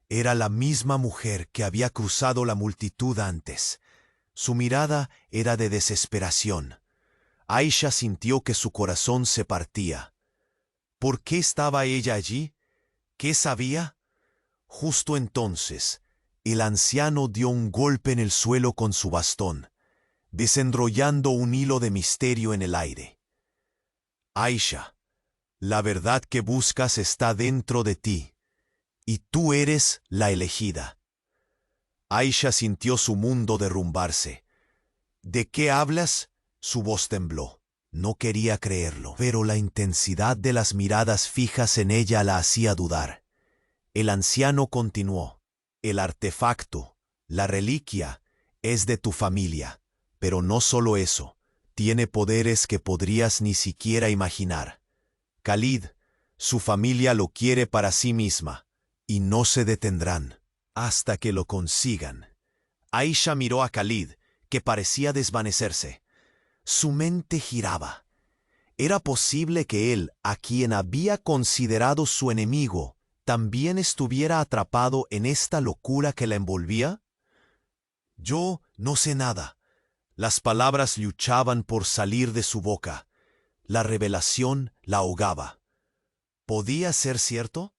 Era la misma mujer que había cruzado la multitud antes. Su mirada era de desesperación. Aisha sintió que su corazón se partía. ¿Por qué estaba ella allí? ¿Qué sabía? Justo entonces, el anciano dio un golpe en el suelo con su bastón, desenrollando un hilo de misterio en el aire. «Aisha, la verdad que buscas está dentro de ti, y tú eres la elegida». Aisha sintió su mundo derrumbarse. «¿De qué hablas?», su voz tembló. No quería creerlo, pero la intensidad de las miradas fijas en ella la hacía dudar. El anciano continuó. «El artefacto, la reliquia, es de tu familia, Pero no solo eso, tiene poderes que podrías ni siquiera imaginar. Khalid, su familia lo quiere para sí misma, y no se detendrán hasta que lo consigan. Aisha miró a Khalid, que parecía desvanecerse. Su mente giraba. ¿Era posible que él, a quien había considerado su enemigo, también estuviera atrapado en esta locura que la envolvía? Yo no sé nada. Las palabras luchaban por salir de su boca. La revelación la ahogaba. ¿Podía ser cierto?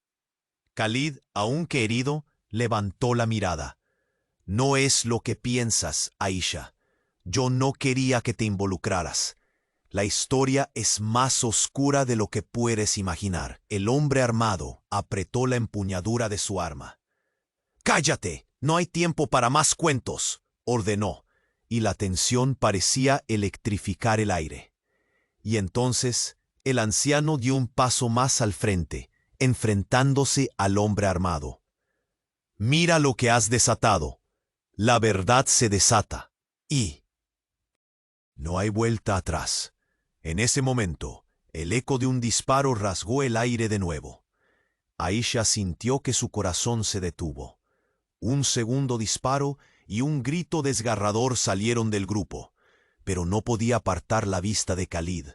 Khalid, aunque herido, levantó la mirada. No es lo que piensas, Aisha. Yo no quería que te involucraras. La historia es más oscura de lo que puedes imaginar. El hombre armado apretó la empuñadura de su arma. ¡Cállate! No hay tiempo para más cuentos, ordenó, y la tensión parecía electrificar el aire. Y entonces el anciano dio un paso más al frente, enfrentándose al hombre armado. Mira lo que has desatado. La verdad se desata. Y no hay vuelta atrás. En ese momento, el eco de un disparo rasgó el aire de nuevo. Aisha sintió que su corazón se detuvo. Un segundo disparo y un grito desgarrador salieron del grupo, pero no podía apartar la vista de Khalid.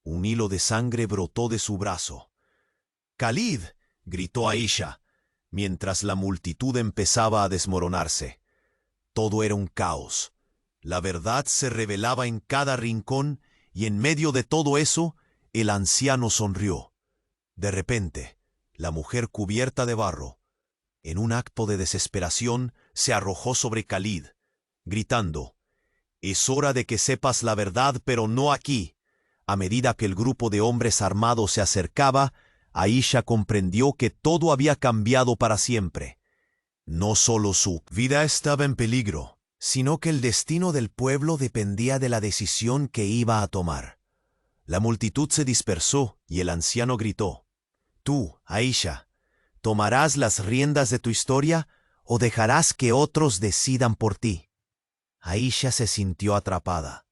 Un hilo de sangre brotó de su brazo. ¡Khalid!, gritó Aisha, mientras la multitud empezaba a desmoronarse. Todo era un caos. La verdad se revelaba en cada rincón, y en medio de todo eso, el anciano sonrió. De repente, la mujer cubierta de barro, en un acto de desesperación, se arrojó sobre Khalid, gritando: «Es hora de que sepas la verdad, pero no aquí». A medida que el grupo de hombres armados se acercaba, Aisha comprendió que todo había cambiado para siempre. No solo su vida estaba en peligro, sino que el destino del pueblo dependía de la decisión que iba a tomar. La multitud se dispersó y el anciano gritó: «Tú, Aisha, ¿tomarás las riendas de tu historia o dejarás que otros decidan por ti?» Aisha se sintió atrapada.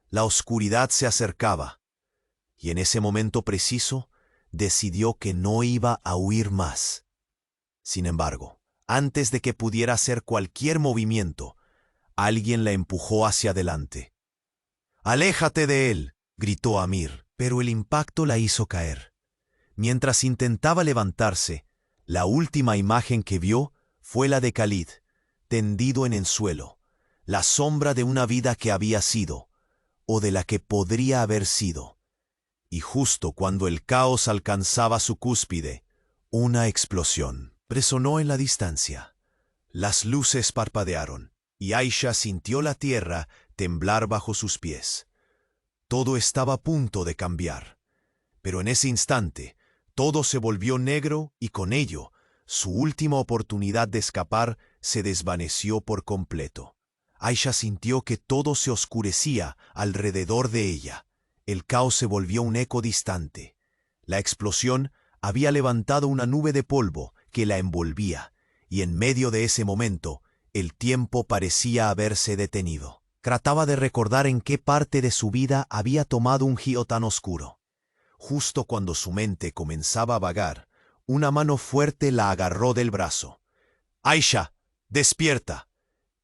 La oscuridad se acercaba, y en ese momento preciso decidió que no iba a huir más. Sin embargo, antes de que pudiera hacer cualquier movimiento, alguien la empujó hacia adelante. «¡Aléjate de él!», gritó Amir, pero el impacto la hizo caer. Mientras intentaba levantarse, la última imagen que vio fue la de Khalid, tendido en el suelo, la sombra de una vida que había sido, o de la que podría haber sido. Y justo cuando el caos alcanzaba su cúspide, una explosión resonó en la distancia. Las luces parpadearon, y Aisha sintió la tierra temblar bajo sus pies. Todo estaba a punto de cambiar. Pero en ese instante, todo se volvió negro y con ello, su última oportunidad de escapar se desvaneció por completo. Aisha sintió que todo se oscurecía alrededor de ella. El caos se volvió un eco distante. La explosión había levantado una nube de polvo que la envolvía, y en medio de ese momento, el tiempo parecía haberse detenido. Trataba de recordar en qué parte de su vida había tomado un giro tan oscuro. Justo cuando su mente comenzaba a vagar, una mano fuerte la agarró del brazo. «Aisha, despierta».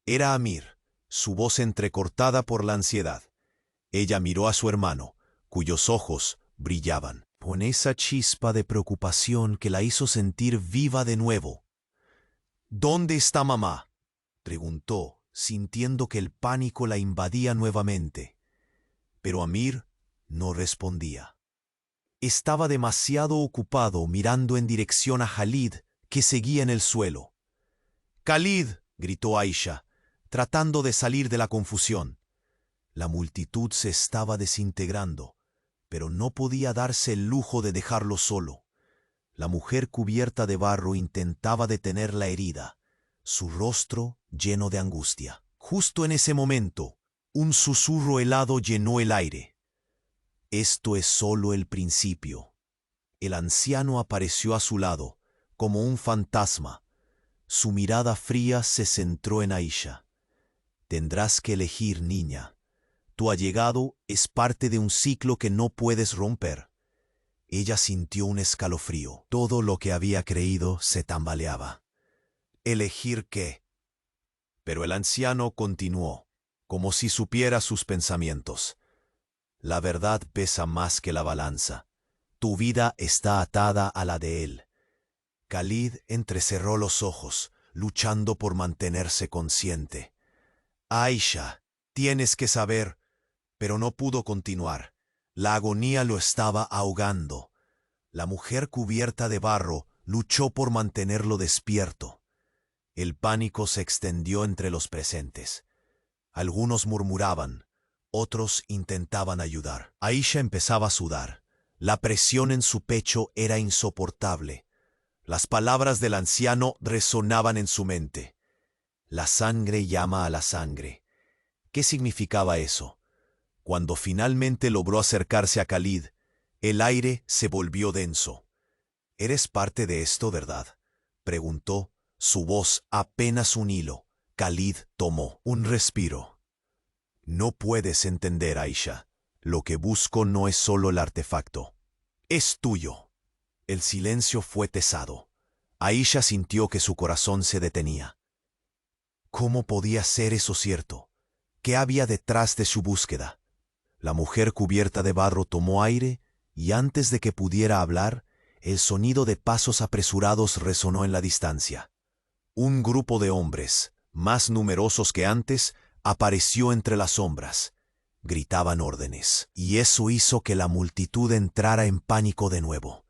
Era Amir, su voz entrecortada por la ansiedad. Ella miró a su hermano, cuyos ojos brillaban con esa chispa de preocupación que la hizo sentir viva de nuevo. «¿Dónde está mamá?», preguntó, sintiendo que el pánico la invadía nuevamente. Pero Amir no respondía. Estaba demasiado ocupado mirando en dirección a Khalid, que seguía en el suelo. «¡Khalid!», gritó Aisha, tratando de salir de la confusión. La multitud se estaba desintegrando, pero no podía darse el lujo de dejarlo solo. La mujer cubierta de barro intentaba detener la herida, su rostro lleno de angustia. Justo en ese momento, un susurro helado llenó el aire. «Esto es solo el principio». El anciano apareció a su lado, como un fantasma. Su mirada fría se centró en Aisha. Tendrás que elegir, niña. Tu allegado es parte de un ciclo que no puedes romper. Ella sintió un escalofrío. Todo lo que había creído se tambaleaba. ¿Elegir qué? Pero el anciano continuó, como si supiera sus pensamientos. La verdad pesa más que la balanza. Tu vida está atada a la de él. Khalid entrecerró los ojos, luchando por mantenerse consciente. Aisha, tienes que saber, pero no pudo continuar. La agonía lo estaba ahogando. La mujer cubierta de barro luchó por mantenerlo despierto. El pánico se extendió entre los presentes. Algunos murmuraban, otros intentaban ayudar. Aisha empezaba a sudar. La presión en su pecho era insoportable. Las palabras del anciano resonaban en su mente. La sangre llama a la sangre. ¿Qué significaba eso? Cuando finalmente logró acercarse a Khalid, el aire se volvió denso. «¿Eres parte de esto, verdad?», preguntó, su voz apenas un hilo. Khalid tomó un respiro. «No puedes entender, Aisha. Lo que busco no es solo el artefacto. Es tuyo». El silencio fue pesado. Aisha sintió que su corazón se detenía. ¿Cómo podía ser eso cierto? ¿Qué había detrás de su búsqueda? La mujer cubierta de barro tomó aire y antes de que pudiera hablar, el sonido de pasos apresurados resonó en la distancia. Un grupo de hombres, más numerosos que antes, apareció entre las sombras. Gritaban órdenes, y eso hizo que la multitud entrara en pánico de nuevo.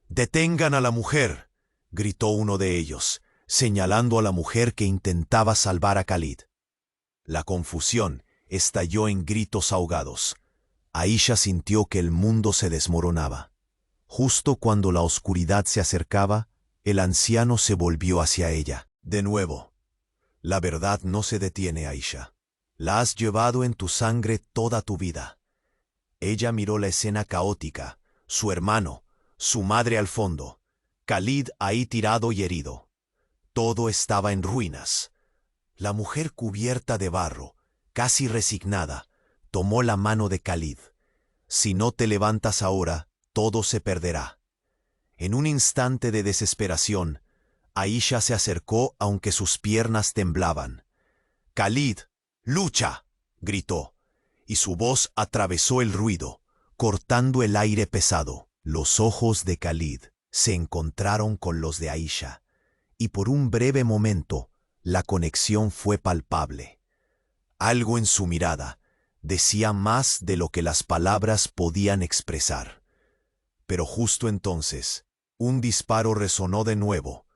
«¡Detengan a la mujer!», gritó uno de ellos, señalando a la mujer que intentaba salvar a Khalid. La confusión estalló en gritos ahogados. Aisha sintió que el mundo se desmoronaba. Justo cuando la oscuridad se acercaba, el anciano se volvió hacia ella. «De nuevo, la verdad no se detiene, Aisha. La has llevado en tu sangre toda tu vida». Ella miró la escena caótica, su hermano, su madre al fondo, Khalid ahí tirado y herido. Todo estaba en ruinas. La mujer cubierta de barro, casi resignada, tomó la mano de Khalid. «Si no te levantas ahora, todo se perderá». En un instante de desesperación, Aisha se acercó aunque sus piernas temblaban. «Khalid, lucha», gritó, y su voz atravesó el ruido, cortando el aire pesado. Los ojos de Khalid se encontraron con los de Aisha, y por un breve momento la conexión fue palpable. Algo en su mirada decía más de lo que las palabras podían expresar. Pero justo entonces, un disparo resonó de nuevo,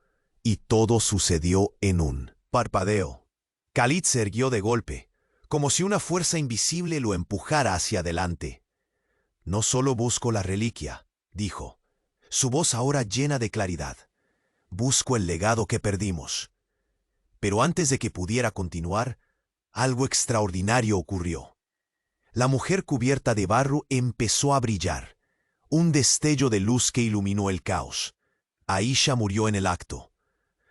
y todo sucedió en un parpadeo. Khalid se erguió de golpe, como si una fuerza invisible lo empujara hacia adelante. «No solo busco la reliquia», dijo, su voz ahora llena de claridad. «Busco el legado que perdimos». Pero antes de que pudiera continuar, algo extraordinario ocurrió. La mujer cubierta de barro empezó a brillar, un destello de luz que iluminó el caos. Aisha murió en el acto.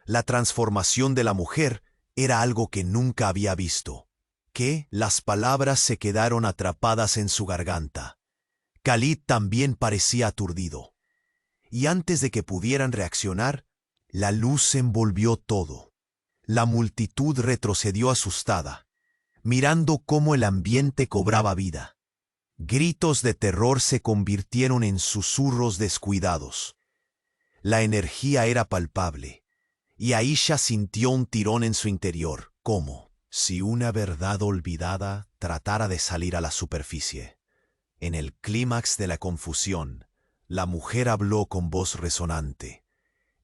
La transformación de la mujer era algo que nunca había visto. Que las palabras se quedaron atrapadas en su garganta. Khalid también parecía aturdido. Y antes de que pudieran reaccionar, la luz envolvió todo. La multitud retrocedió asustada, mirando cómo el ambiente cobraba vida. Gritos de terror se convirtieron en susurros descuidados. La energía era palpable, y Aisha sintió un tirón en su interior, como si una verdad olvidada tratara de salir a la superficie. En el clímax de la confusión, la mujer habló con voz resonante.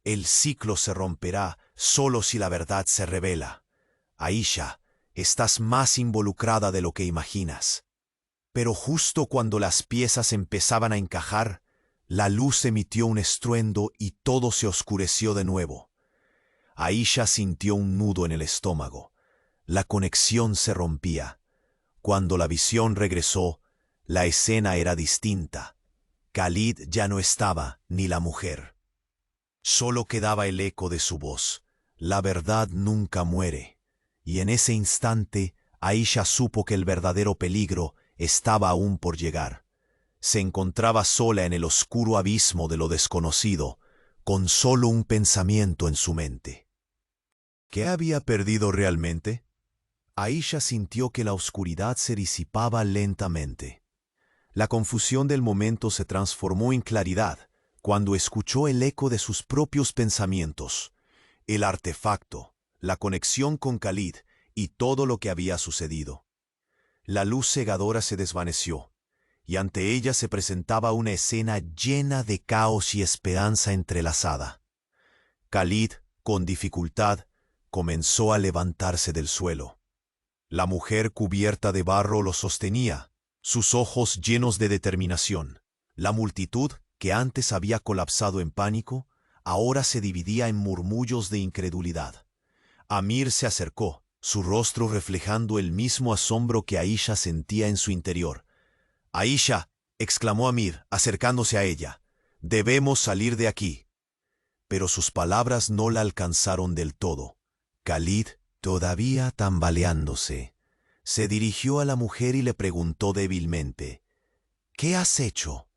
«El ciclo se romperá solo si la verdad se revela. Aisha, estás más involucrada de lo que imaginas». Pero justo cuando las piezas empezaban a encajar, la luz emitió un estruendo y todo se oscureció de nuevo. Aisha sintió un nudo en el estómago. La conexión se rompía. Cuando la visión regresó, la escena era distinta. Khalid ya no estaba, ni la mujer. Solo quedaba el eco de su voz. «La verdad nunca muere». Y en ese instante, Aisha supo que el verdadero peligro estaba aún por llegar. Se encontraba sola en el oscuro abismo de lo desconocido, con solo un pensamiento en su mente. ¿Qué había perdido realmente? Aisha sintió que la oscuridad se disipaba lentamente. La confusión del momento se transformó en claridad cuando escuchó el eco de sus propios pensamientos, el artefacto, la conexión con Khalid y todo lo que había sucedido. La luz cegadora se desvaneció, y ante ella se presentaba una escena llena de caos y esperanza entrelazada. Khalid, con dificultad, comenzó a levantarse del suelo. La mujer cubierta de barro lo sostenía, sus ojos llenos de determinación. La multitud, que antes había colapsado en pánico, ahora se dividía en murmullos de incredulidad. Amir se acercó, su rostro reflejando el mismo asombro que Aisha sentía en su interior. «Aisha», exclamó Amir, acercándose a ella, «debemos salir de aquí». Pero sus palabras no la alcanzaron del todo. Khalid, todavía tambaleándose, se dirigió a la mujer y le preguntó débilmente, «¿Qué has hecho?».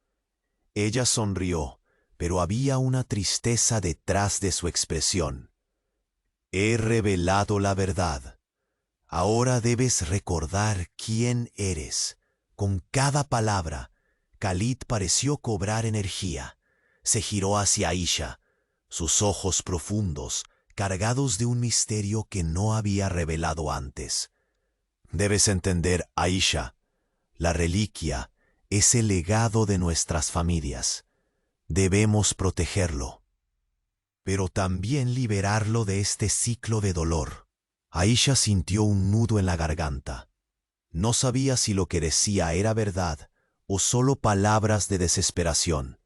Ella sonrió, pero había una tristeza detrás de su expresión. «He revelado la verdad. Ahora debes recordar quién eres». Con cada palabra, Khalid pareció cobrar energía. Se giró hacia Aisha, sus ojos profundos, cargados de un misterio que no había revelado antes. «Debes entender, Aisha, la reliquia es el legado de nuestras familias. Debemos protegerlo, pero también liberarlo de este ciclo de dolor». Aisha sintió un nudo en la garganta. No sabía si lo que decía era verdad o solo palabras de desesperación.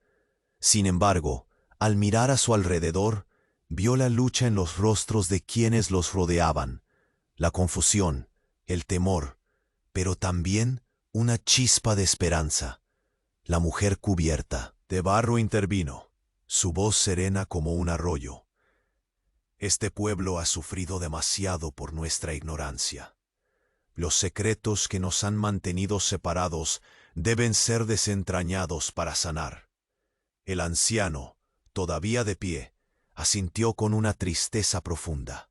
Sin embargo, al mirar a su alrededor, vio la lucha en los rostros de quienes los rodeaban, la confusión, el temor, pero también una chispa de esperanza. La mujer cubierta de barro intervino, su voz serena como un arroyo. «Este pueblo ha sufrido demasiado por nuestra ignorancia. Los secretos que nos han mantenido separados deben ser desentrañados para sanar». El anciano, todavía de pie, asintió con una tristeza profunda.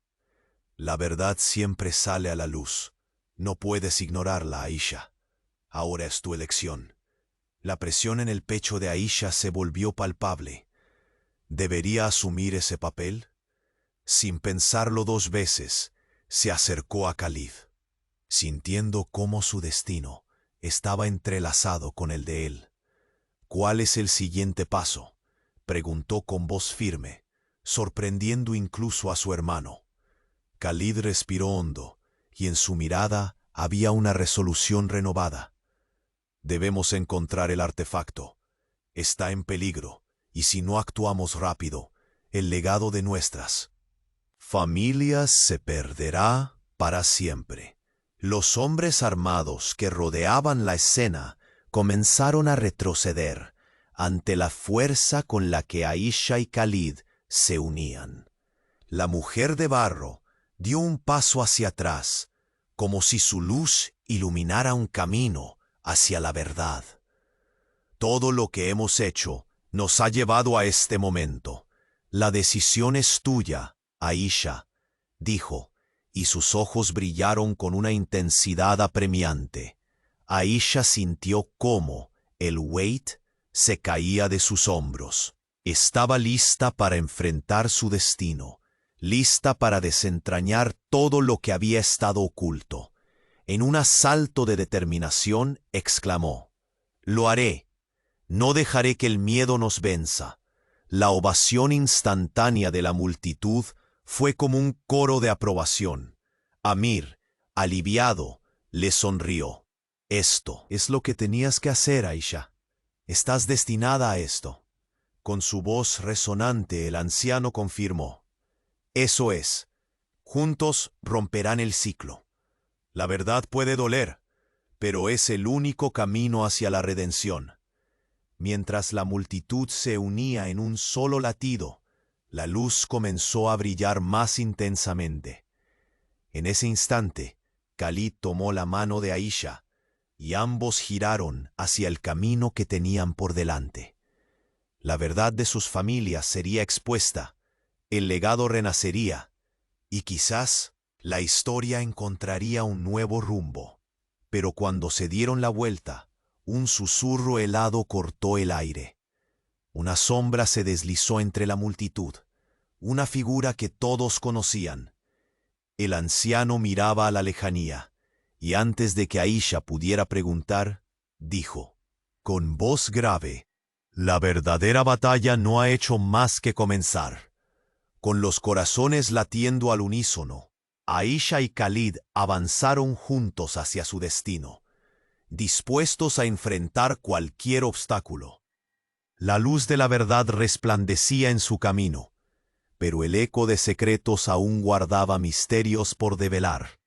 «La verdad siempre sale a la luz. No puedes ignorarla, Aisha. Ahora es tu elección». La presión en el pecho de Aisha se volvió palpable. ¿Debería asumir ese papel? Sin pensarlo dos veces, se acercó a Khalid, sintiendo cómo su destino estaba entrelazado con el de él. «¿Cuál es el siguiente paso?», preguntó con voz firme, sorprendiendo incluso a su hermano. Khalid respiró hondo, y en su mirada había una resolución renovada. «Debemos encontrar el artefacto. Está en peligro, y si no actuamos rápido, el legado de nuestras familias se perderá para siempre». Los hombres armados que rodeaban la escena comenzaron a retroceder ante la fuerza con la que Aisha y Khalid se unían. La mujer de barro dio un paso hacia atrás, como si su luz iluminara un camino hacia la verdad. «Todo lo que hemos hecho nos ha llevado a este momento. La decisión es tuya, Aisha», dijo, y sus ojos brillaron con una intensidad apremiante. Aisha sintió cómo el weight se caía de sus hombros. Estaba lista para enfrentar su destino, lista para desentrañar todo lo que había estado oculto. En un asalto de determinación, exclamó: «Lo haré. No dejaré que el miedo nos venza». La ovación instantánea de la multitud fue como un coro de aprobación. Amir, aliviado, le sonrió. «Esto es lo que tenías que hacer, Aisha. Estás destinada a esto». Con su voz resonante, el anciano confirmó: «Eso es. Juntos romperán el ciclo. La verdad puede doler, pero es el único camino hacia la redención». Mientras la multitud se unía en un solo latido, la luz comenzó a brillar más intensamente. En ese instante, Khalid tomó la mano de Aisha, y ambos giraron hacia el camino que tenían por delante. La verdad de sus familias sería expuesta, el legado renacería, y quizás la historia encontraría un nuevo rumbo. Pero cuando se dieron la vuelta, un susurro helado cortó el aire. Una sombra se deslizó entre la multitud, una figura que todos conocían. El anciano miraba a la lejanía, y antes de que Aisha pudiera preguntar, dijo, con voz grave, «La verdadera batalla no ha hecho más que comenzar». Con los corazones latiendo al unísono, Aisha y Khalid avanzaron juntos hacia su destino, dispuestos a enfrentar cualquier obstáculo. La luz de la verdad resplandecía en su camino, pero el eco de secretos aún guardaba misterios por develar.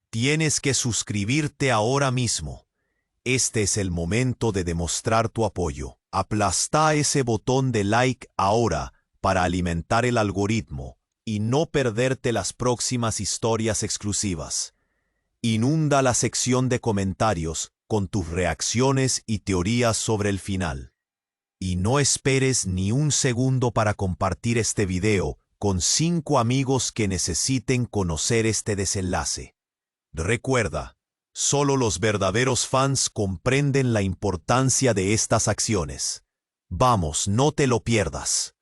Tienes que suscribirte ahora mismo. Este es el momento de demostrar tu apoyo. Aplasta ese botón de like ahora para alimentar el algoritmo y no perderte las próximas historias exclusivas. Inunda la sección de comentarios con tus reacciones y teorías sobre el final. Y no esperes ni un segundo para compartir este video con 5 amigos que necesiten conocer este desenlace. Recuerda, solo los verdaderos fans comprenden la importancia de estas acciones. Vamos, no te lo pierdas.